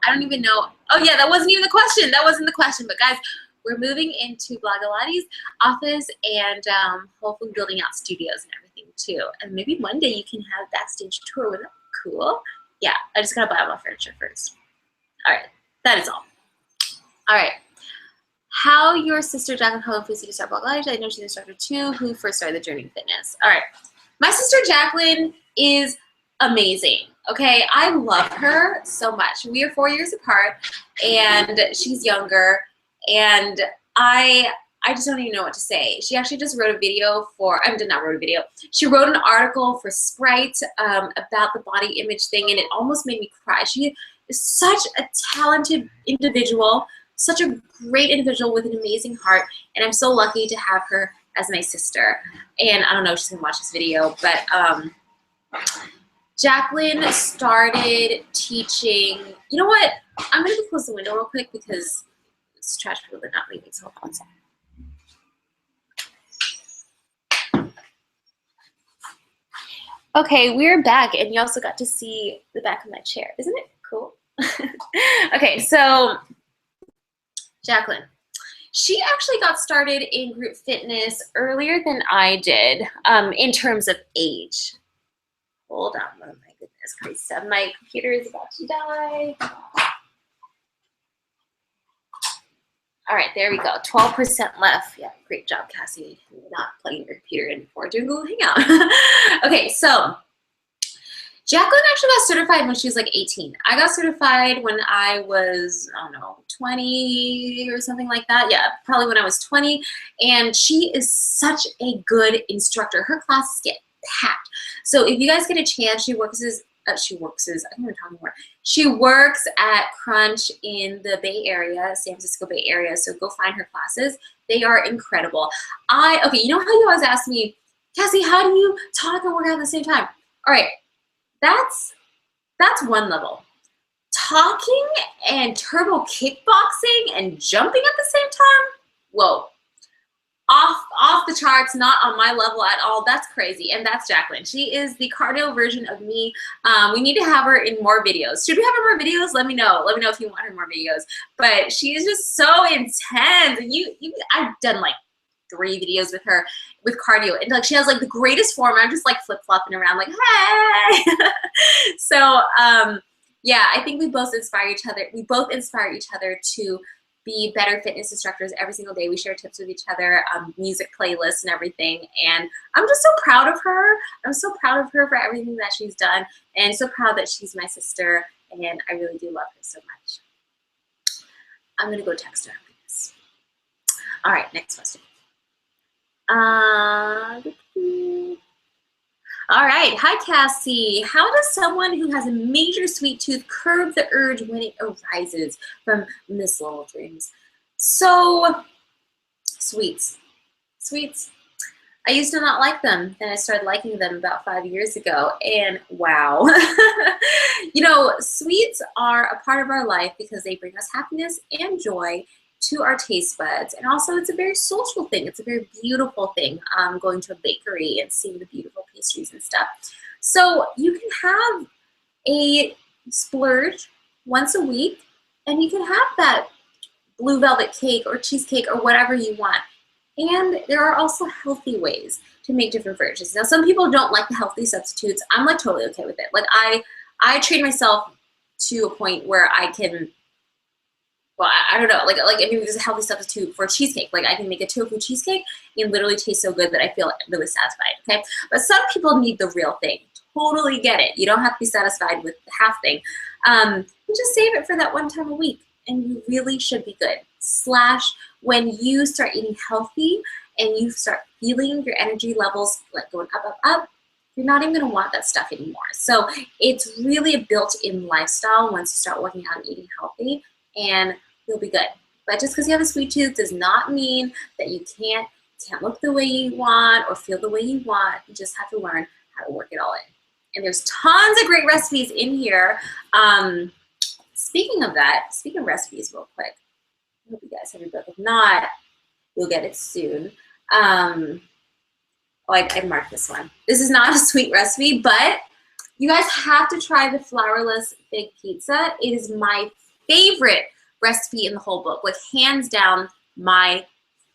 I don't even know. Oh yeah, that wasn't even the question. That wasn't the question, but guys, we're moving into Blog Pilates office, and hopefully building out studios and everything too. And maybe one day you can have backstage tour. Wouldn't that be cool? Yeah, I just gotta buy all my furniture first. All right, that is all. All right. How your sister Jacqueline Ho influenced you to start Blog Pilates? I know she's an instructor too. Who first started the journey in fitness? All right, my sister Jacqueline is amazing. Okay, I love her so much. We are 4 years apart, and she's younger. And I just don't even know what to say. She actually just wrote a video for, not wrote a video. She wrote an article for Sprite about the body image thing, and it almost made me cry. She is such a talented individual, such a great individual with an amazing heart, and I'm so lucky to have her as my sister. And I don't know if she's gonna watch this video, but Jacqueline started teaching, you know what? I'm gonna close the window real quick because it's trash people that are not leaving, so hold on a second. Okay, we're back, and you also got to see the back of my chair. Isn't it cool? Okay, so Jacqueline, she actually got started in group fitness earlier than I did in terms of age. Hold on, oh my goodness, Grace, my computer is about to die. All right, there we go, 12% left. Yeah, great job, Cassie, not plugging your computer in before doing Google Hangout. Okay, so Jacqueline actually got certified when she was like 18. I got certified when I was, I don't know, 20 or something like that. Yeah, probably when I was 20. And she is such a good instructor. Her classes get packed. So if you guys get a chance, she works, I think we're talking more. She works at Crunch in the Bay Area, San Francisco Bay Area. So go find her classes. They are incredible. Okay, you know how you always ask me, Cassey, how do you talk and work out at the same time? All right. That's one level. Talking and turbo kickboxing and jumping at the same time? Whoa. Off the charts, not on my level at all. That's crazy. And that's Jacqueline. She is the cardio version of me. We need to have her in more videos. Should we have her more videos? Let me know. Let me know if you want her more videos. But she is just so intense. And I've done like 3 videos with her with cardio, and like she has like the greatest form. I'm just like flip-flopping around like, hey. So yeah, I think we both inspire each other. We both inspire each other to be better fitness instructors every single day. We share tips with each other, music playlists and everything. And I'm just so proud of her. I'm so proud of her for everything that she's done, and so proud that she's my sister, and I really do love her so much. I'm gonna go text her after this. All right, next question. All right, hi Cassey. How does someone who has a major sweet tooth curb the urge when it arises? From Miss Little Dreams. So, sweets. I used to not like them. Then I started liking them about 5 years ago, and wow. You know, sweets are a part of our life because they bring us happiness and joy to our taste buds, and also it's a very social thing. It's a very beautiful thing, going to a bakery and seeing the beautiful pastries and stuff. So you can have a splurge once a week, and you can have that blue velvet cake or cheesecake or whatever you want. And there are also healthy ways to make different versions. Now, some people don't like the healthy substitutes. I'm like totally okay with it. Like I train myself to a point where I can, well, I don't know, like if there's a healthy substitute for cheesecake, like I can make a tofu cheesecake and literally taste so good that I feel really satisfied, okay? But some people need the real thing. Totally get it. You don't have to be satisfied with the half thing. You just save it for that one time a week, and you really should be good. / when you start eating healthy and you start feeling your energy levels like going up, you're not even gonna want that stuff anymore. So it's really a built-in lifestyle once you start working out and eating healthy, and you'll be good. But just because you have a sweet tooth does not mean that you can't look the way you want or feel the way you want. You just have to learn how to work it all in. And there's tons of great recipes in here. Speaking of recipes real quick, I hope you guys have your book. If not, you'll get it soon. I marked this one. This is not a sweet recipe, but you guys have to try the flourless fig pizza. It is my favorite recipe in the whole book, like hands down my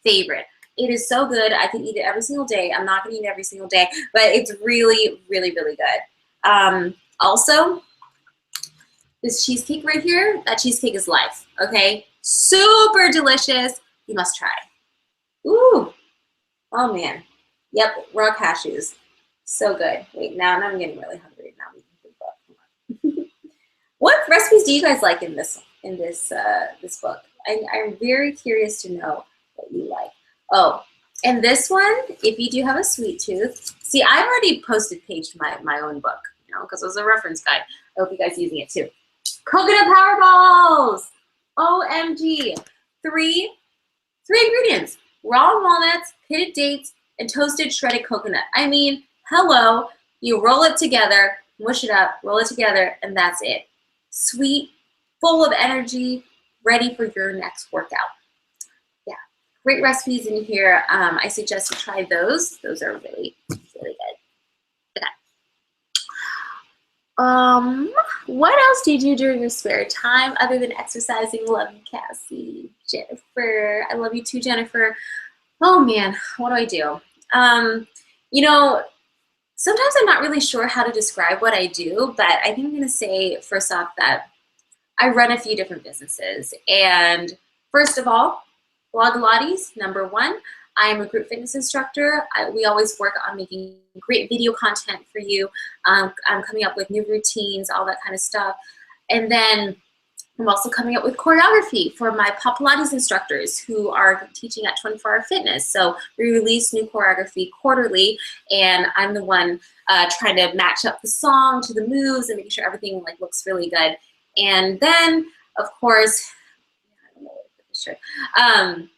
favorite. It is so good. I can eat it every single day. I'm not gonna eat it every single day, but it's really, really, really good. Also, this cheesecake right here, that cheesecake is life, okay? Super delicious. You must try. Ooh, oh man. Yep, raw cashews. So good. Wait, now I'm getting really hungry. Now we can think about. What recipes do you guys like in this book? I'm very curious to know what you like. Oh, and this one, if you do have a sweet tooth, see, I've already paged my own book, you know, because it was a reference guide. I hope you guys are using it too. Coconut power balls. OMG. Three ingredients: raw walnuts, pitted dates, and toasted shredded coconut. I mean, hello. You roll it together, mush it up, roll it together, and that's it. Sweet, full of energy, ready for your next workout. Yeah, great recipes in here. I suggest you try those. Those are really, really good. Okay. What else do you do during your spare time other than exercising? Love you, Cassey. Jennifer, I love you too, Jennifer. Oh man, what do I do? You know, sometimes I'm not really sure how to describe what I do, but I think I'm gonna say first off that I run a few different businesses. And first of all, Blog Lottie's #1. I am a group fitness instructor. We always work on making great video content for you. I'm coming up with new routines, all that kind of stuff. And then I'm also coming up with choreography for my Pilates instructors who are teaching at 24 Hour Fitness. So we release new choreography quarterly, and I'm the one trying to match up the song to the moves and making sure everything like looks really good. And then, of course, I don't know what to put this shirt.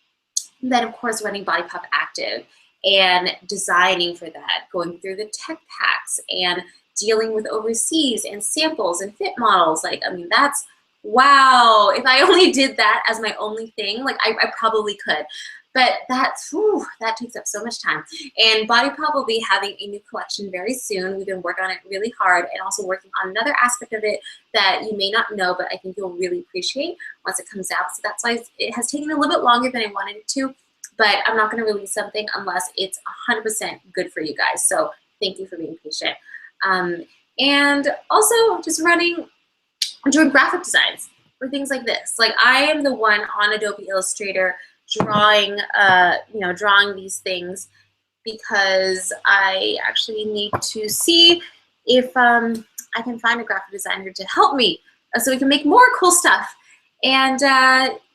Then, of course, running Body Pop Active and designing for that, going through the tech packs and dealing with overseas and samples and fit models. Like, I mean, that's, wow, if I only did that as my only thing, like I probably could. But that's, whew, that takes up so much time. And Body Pop will be having a new collection very soon. We've been working on it really hard and also working on another aspect of it that you may not know, but I think you'll really appreciate once it comes out. So that's why it has taken a little bit longer than I wanted it to, but I'm not going to release something unless it's 100% good for you guys. So thank you for being patient. And also just doing graphic designs for things like this. Like I am the one on Adobe Illustrator drawing, drawing these things because I actually need to see if I can find a graphic designer to help me so we can make more cool stuff. And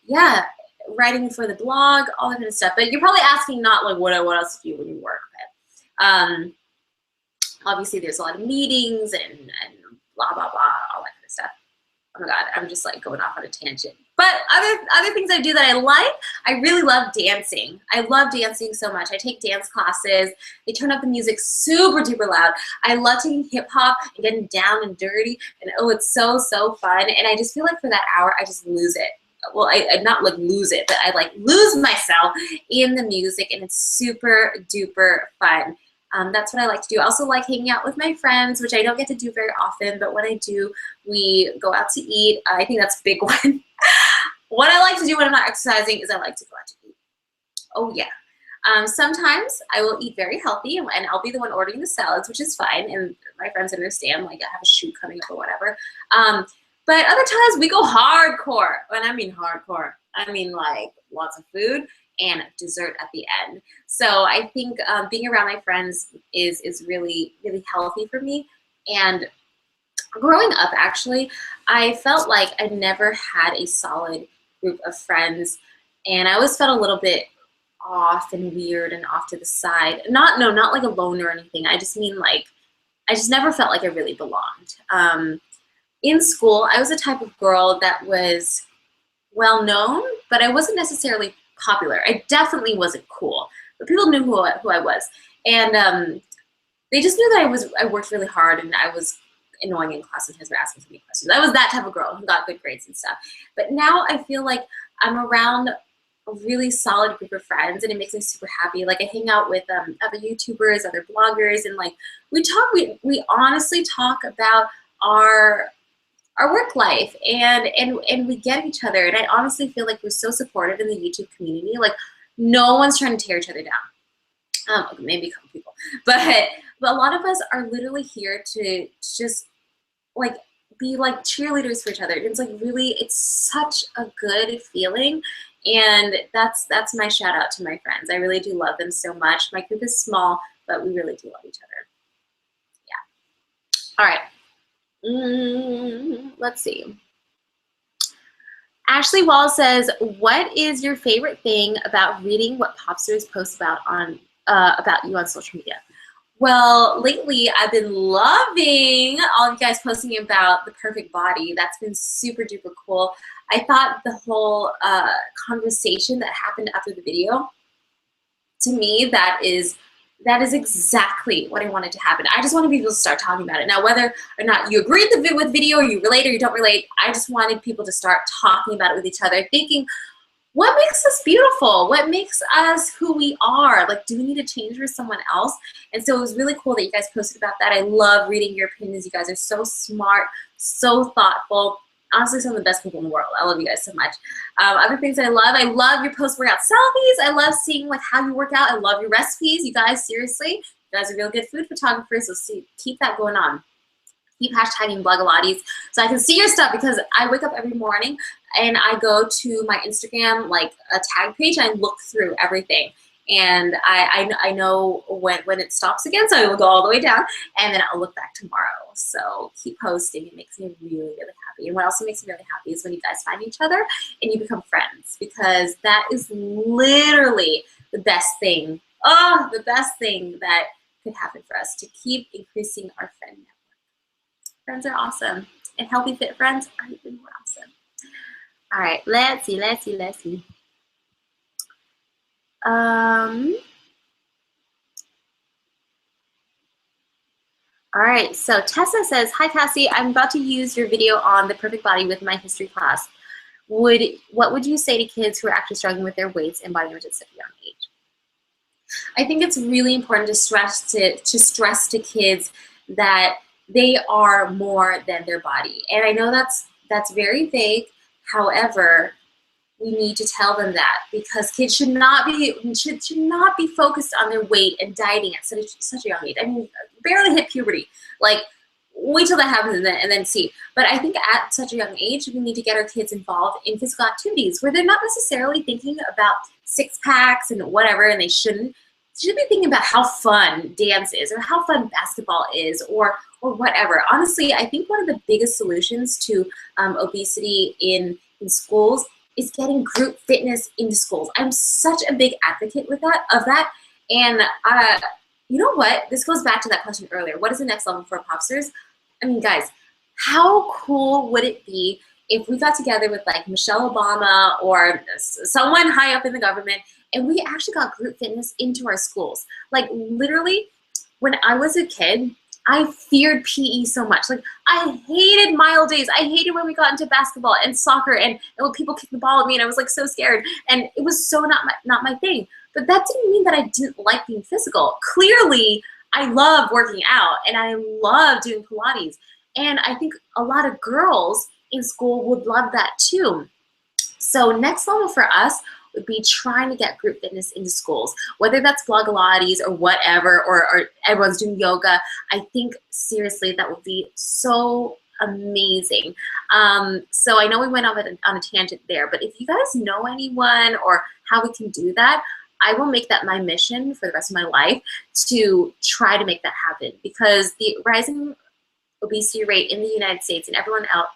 yeah, writing for the blog, all that kind of stuff. But you're probably asking not like what else do you when you work. But obviously there's a lot of meetings and blah, blah, blah, all that kind of stuff. Oh my God, I'm just like going off on a tangent. But other things I do that I like, I really love dancing. I love dancing so much. I take dance classes. They turn up the music super duper loud. I love taking hip hop and getting down and dirty. And oh, it's so, so fun. And I just feel like for that hour, I just lose it. Well, I not like lose it, but I like lose myself in the music, and it's super duper fun. That's what I like to do. I also like hanging out with my friends, which I don't get to do very often, but when I do, we go out to eat. I think that's a big one. What I like to do when I'm not exercising is I like to go out to eat. Oh yeah. Sometimes I will eat very healthy, and I'll be the one ordering the salads, which is fine, and my friends understand, like I have a shoot coming up or whatever. But other times we go hardcore. When I mean hardcore, I mean like lots of food and dessert at the end. So I think being around my friends is really, really healthy for me. And growing up, actually, I felt like I never had a solid group of friends, and I always felt a little bit off and weird and off to the side. Not like a loner or anything. I just mean like, I just never felt like I really belonged. In school, I was the type of girl that was well known, but I wasn't necessarily popular. I definitely wasn't cool, but people knew who I was, and they just knew that I worked really hard and I was annoying in class sometimes for asking so many questions. I was that type of girl who got good grades and stuff. But now I feel like I'm around a really solid group of friends, and it makes me super happy. Like I hang out with other YouTubers, other bloggers, and like we talk. We honestly talk about our work life, and we get each other, and I honestly feel like we're so supportive in the YouTube community. Like no one's trying to tear each other down. Maybe a couple people, but a lot of us are literally here to just like be like cheerleaders for each other. It's like really, it's such a good feeling, and that's my shout out to my friends. I really do love them so much. My group is small, but we really do love each other. Yeah. All right. Let's see. Ashley Wall says, what is your favorite thing about reading what popsters post about you on social media? Well, lately I've been loving all of you guys posting about the perfect body. That's been super duper cool. I thought the whole conversation that happened after the video, to me, that is exactly what I wanted to happen. I just wanted people to start talking about it. Now, whether or not you agree with video, or you relate or you don't relate, I just wanted people to start talking about it with each other, thinking, what makes us beautiful? What makes us who we are? Like, do we need to change for someone else? And so it was really cool that you guys posted about that. I love reading your opinions. You guys are so smart, so thoughtful. Honestly, some of the best people in the world. I love you guys so much. Other things I love your post-workout selfies. I love seeing like how you work out. I love your recipes. You guys, seriously, you guys are real good food photographers, so keep that going on. Keep hashtagging Blogilates so I can see your stuff, because I wake up every morning and I go to my Instagram, like a tag page, and I look through everything. and I know when it stops again, so I will go all the way down, and then I'll look back tomorrow. So keep posting. It makes me really, really happy. And what also makes me really happy is when you guys find each other and you become friends, because that is literally the best thing. Oh, the best thing that could happen for us, to keep increasing our friend network. Friends are awesome, and healthy, fit friends are even more awesome. All right, let's see. All right, so Tessa says, hi Cassie, I'm about to use your video on the perfect body with my history class. What would you say to kids who are actually struggling with their weights and body image at such a young age? I think it's really important to stress to kids that they are more than their body. And I know that's very vague. However, we need to tell them that, because kids should not be focused on their weight and dieting at such a young age. I mean, barely hit puberty. Like, wait till that happens and then see. But I think at such a young age, we need to get our kids involved in physical activities where they're not necessarily thinking about six packs and whatever, and they shouldn't. They should be thinking about how fun dance is, or how fun basketball is, or whatever. Honestly, I think one of the biggest solutions to obesity in schools is getting group fitness into schools. I'm such a big advocate of that. And you know what? This goes back to that question earlier. What is the next level for popsters? I mean, guys, how cool would it be if we got together with like Michelle Obama or someone high up in the government, and we actually got group fitness into our schools? Like, literally, when I was a kid, I feared PE so much. Like, I hated mile days. I hated when we got into basketball and soccer and when people kicked the ball at me, and I was like so scared. And it was so not my thing. But that didn't mean that I didn't like being physical. Clearly, I love working out and I love doing Pilates. And I think a lot of girls in school would love that too. So next level for us would be trying to get group fitness into schools, whether that's Blogilates or whatever, or everyone's doing yoga. I think seriously that would be so amazing. So I know we went on a tangent there, but if you guys know anyone or how we can do that, I will make that my mission for the rest of my life to try to make that happen, because the rising obesity rate in the United States and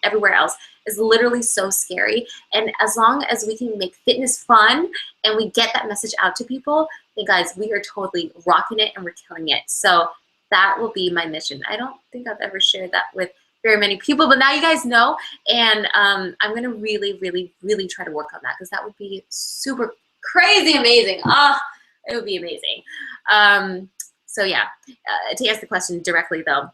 everywhere else is literally so scary. And as long as we can make fitness fun and we get that message out to people, then guys, we are totally rocking it and we're killing it. So that will be my mission. I don't think I've ever shared that with very many people, but now you guys know. And I'm gonna really, really, really try to work on that, because that would be super crazy amazing. It would be amazing. So yeah, to answer the question directly though,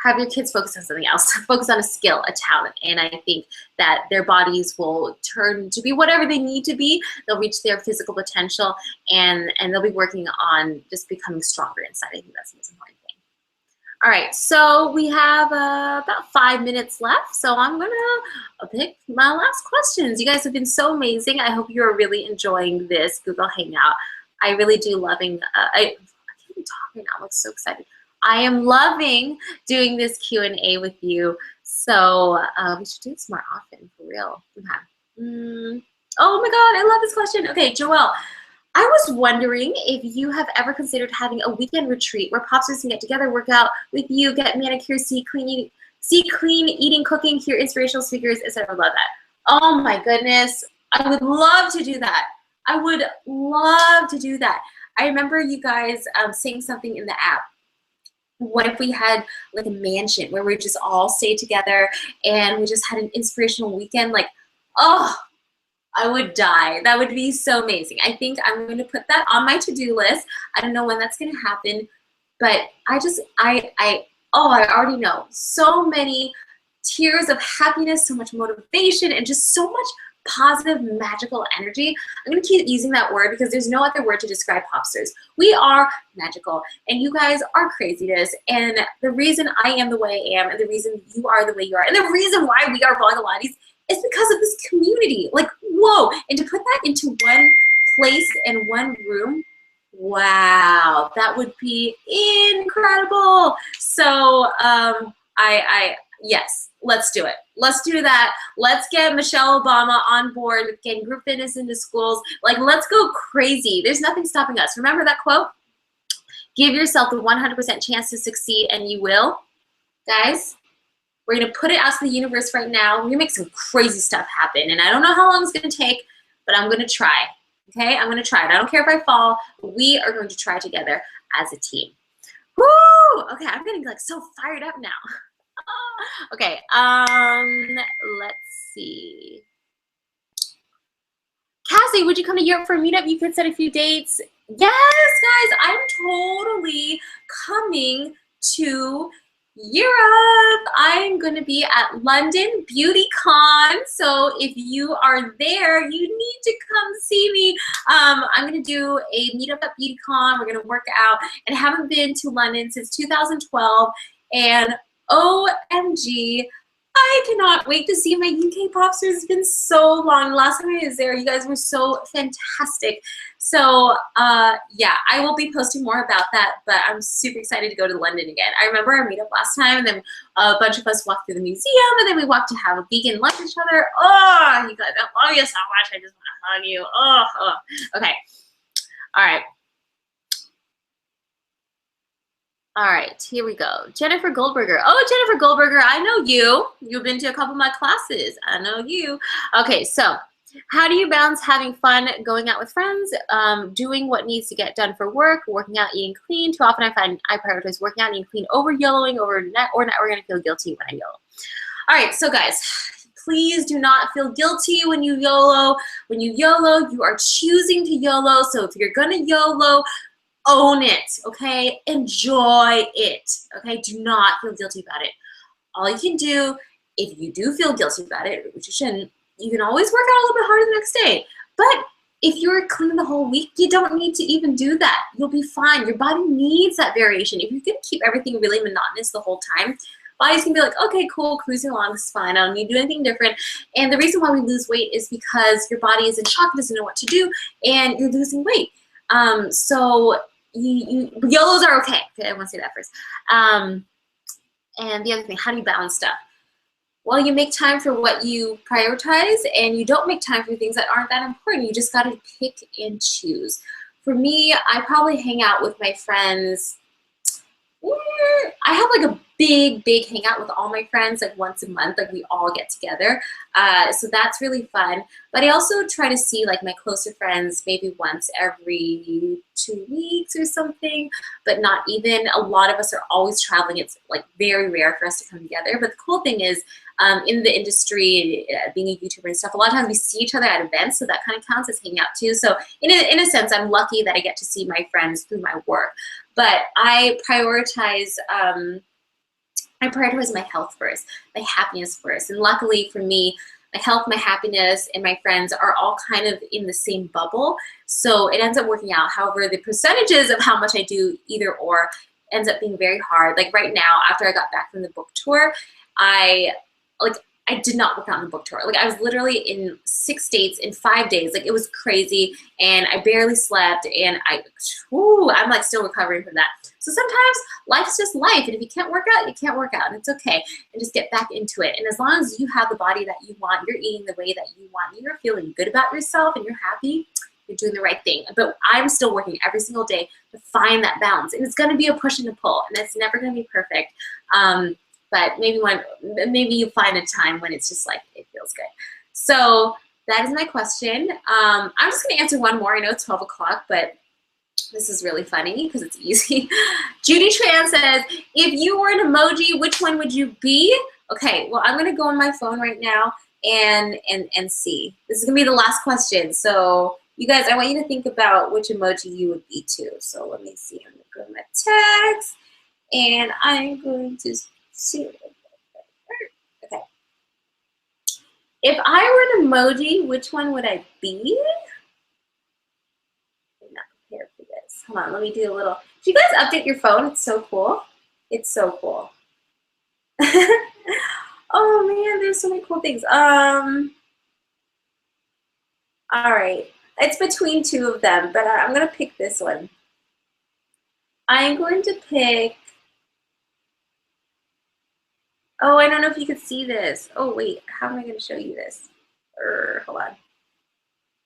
have your kids focus on something else. Focus on a skill, a talent, and I think that their bodies will turn to be whatever they need to be. They'll reach their physical potential, and they'll be working on just becoming stronger inside. I think that's the most important thing. All right, so we have about 5 minutes left, so I'm gonna pick my last questions. You guys have been so amazing. I hope you're really enjoying this Google Hangout. I really do loving, I can't be talking now, I'm like so excited. I am loving doing this Q&A with you. So we should do this more often, for real. Okay. Oh my God, I love this question. Okay, Joelle, I was wondering if you have ever considered having a weekend retreat where popsters can get together, work out with you, get manicures, see clean eating, cooking, hear inspirational speakers, etc. Love that. Oh my goodness, I would love to do that. I would love to do that. I remember you guys saying something in the app. What if we had like a mansion where we just all stay together and we just had an inspirational weekend? Like, oh, I would die. That would be so amazing. I think I'm going to put that on my to-do list. I don't know when that's going to happen, but I already know so many tears of happiness, so much motivation, and just so much positive, magical energy. I'm going to keep using that word because there's no other word to describe popsters. We are magical, and you guys are craziness, and the reason I am the way I am, and the reason you are the way you are, and the reason why we are Blogilates is because of this community. Like, whoa, and to put that into one place and one room, wow, that would be incredible. So yes, let's do it. Let's do that. Let's get Michelle Obama on board with getting group fitness into schools. Like, let's go crazy. There's nothing stopping us. Remember that quote? Give yourself the 100% chance to succeed, and you will. Guys, we're going to put it out to the universe right now. We're going to make some crazy stuff happen. And I don't know how long it's going to take, but I'm going to try. Okay? I'm going to try it. I don't care if I fall. We are going to try together as a team. Woo! Okay, I'm getting like so fired up now. Okay, let's see. Cassie, would you come to Europe for a meetup? You could set a few dates. Yes, guys, I'm totally coming to Europe. I'm going to be at London Beauty Con. So if you are there, you need to come see me. I'm going to do a meetup at Beauty Con. We're going to work out, and I haven't been to London since 2012. And OMG, I cannot wait to see my UK popsters. It's been so long. The last time I was there, you guys were so fantastic. So yeah, I will be posting more about that, but I'm super excited to go to London again. I remember our meetup last time, and then a bunch of us walked through the museum, and then we walked to have a vegan lunch with each other. Oh, you guys, I love you so much. I just want to hug you. Oh. Okay. All right. All right, here we go. Jennifer Goldberger. Oh, Jennifer Goldberger, I know you. You've been to a couple of my classes. I know you. Okay, so how do you balance having fun, going out with friends, doing what needs to get done for work, working out, eating clean? Too often I find I prioritize working out, eating clean over YOLOing, or not we're going to feel guilty when I YOLO. All right, so guys, please do not feel guilty when you YOLO. When you YOLO, you are choosing to YOLO. So if you're going to YOLO, own it, okay? Enjoy it, okay? Do not feel guilty about it. All you can do, if you do feel guilty about it, which you shouldn't, you can always work out a little bit harder the next day. But if you're clean the whole week, you don't need to even do that. You'll be fine. Your body needs that variation. If you can keep everything really monotonous the whole time, body's gonna be like, okay, cool, cruising along, this is fine. I don't need to do anything different. And the reason why we lose weight is because your body is in shock, doesn't know what to do, and you're losing weight. So YOLOs are okay. Okay, I want to say that first. And the other thing, how do you balance stuff? Well, you make time for what you prioritize, and you don't make time for things that aren't that important. You just got to pick and choose. For me, I probably hang out with my friends. I have like a big hangout with all my friends like once a month, like we all get together. So that's really fun. But I also try to see like my closer friends maybe once every 2 weeks or something, but not even. A lot of us are always traveling. It's like very rare for us to come together. But the cool thing is in the industry, being a YouTuber and stuff, a lot of times we see each other at events, so that kind of counts as hangout too. So in a sense, I'm lucky that I get to see my friends through my work. But I prioritize my health first, my happiness first. And luckily for me, my health, my happiness, and my friends are all kind of in the same bubble. So it ends up working out. However, the percentages of how much I do either or ends up being very hard. Like right now, after I got back from the book tour, I did not work out on the book tour. Like I was literally in 6 states in 5 days. Like it was crazy, and I barely slept, and I'm like still recovering from that. So sometimes life's just life, and if you can't work out, you can't work out, and it's okay. And just get back into it. And as long as you have the body that you want, you're eating the way that you want, you're feeling good about yourself, and you're happy, you're doing the right thing. But I'm still working every single day to find that balance, and it's going to be a push and a pull, and it's never going to be perfect. But maybe you find a time when it's just like, it feels good. So that is my question. I'm just gonna answer one more. I know it's 12 o'clock, but this is really funny because it's easy. Judy Tran says, if you were an emoji, which one would you be? Okay, well, I'm gonna go on my phone right now and see. This is gonna be the last question. So you guys, I want you to think about which emoji you would be too. So let me see, I'm gonna go to my text, and I'm going to see. Okay. If I were an emoji, which one would I be? I'm not prepared for this. Hold on, let me do a little. Did you guys update your phone? It's so cool. It's so cool. Oh man, there's so many cool things. All right. It's between two of them, but I'm gonna pick this one. I'm going to pick Oh, I don't know if you could see this. Oh, wait, how am I going to show you this? Hold on.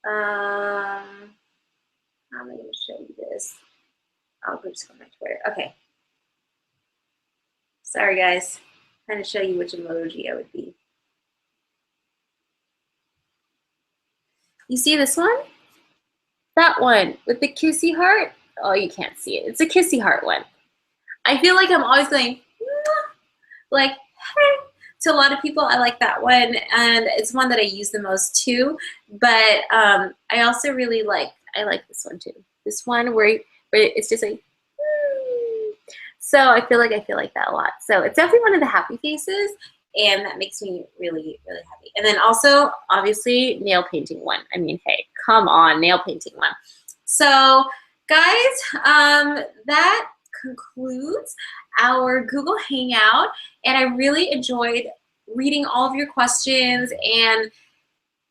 How am I going to show you this? I'll just go on my Twitter. Okay. Sorry, guys. I'm trying to show you which emoji I would be. You see this one? That one with the kissy heart? Oh, you can't see it. It's a kissy heart one. I feel like I'm always going, like, hey. To a lot of people, I like that one, and it's one that I use the most too. But I also really like, I like this one too. This one where it's just like, so I feel like that a lot. So it's definitely one of the happy faces, and that makes me really, really happy. And then also, obviously, nail painting one. I mean, hey, come on, nail painting one. So guys, that concludes our Google Hangout, and I really enjoyed reading all of your questions and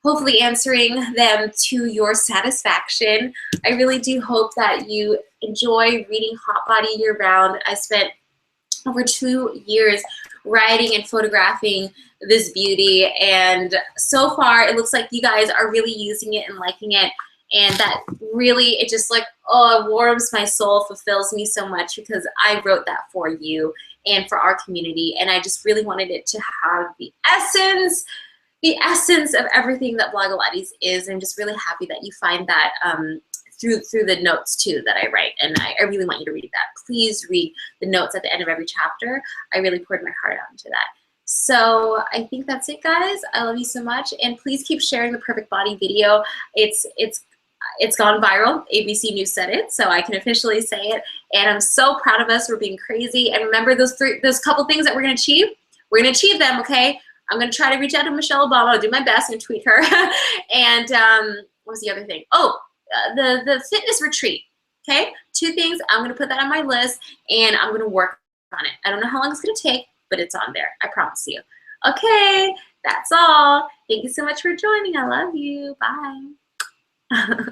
hopefully answering them to your satisfaction. I really do hope that you enjoy reading Hot Body year round. I spent over 2 years writing and photographing this beauty, and so far it looks like you guys are really using it and liking it, and that really, it just like, oh, it warms my soul, fulfills me so much, because I wrote that for you and for our community, and I just really wanted it to have the essence of everything that Blogilates is. I'm just really happy that you find that through the notes too that I write, and I really want you to read that. Please read the notes at the end of every chapter. I really poured my heart out into that. So I think that's it, guys. I love you so much, and please keep sharing the perfect body video. It's gone viral. ABC News said it, so I can officially say it, and I'm so proud of us. We're being crazy, and remember those couple things that we're gonna achieve? We're gonna achieve them, okay? I'm gonna try to reach out to Michelle Obama. I'll do my best and tweet her. And what was the other thing? Oh, the fitness retreat. Okay, 2 things. I'm gonna put that on my list, and I'm gonna work on it. I don't know how long it's gonna take, but it's on there. I promise you. Okay, that's all. Thank you so much for joining. I love you. Bye.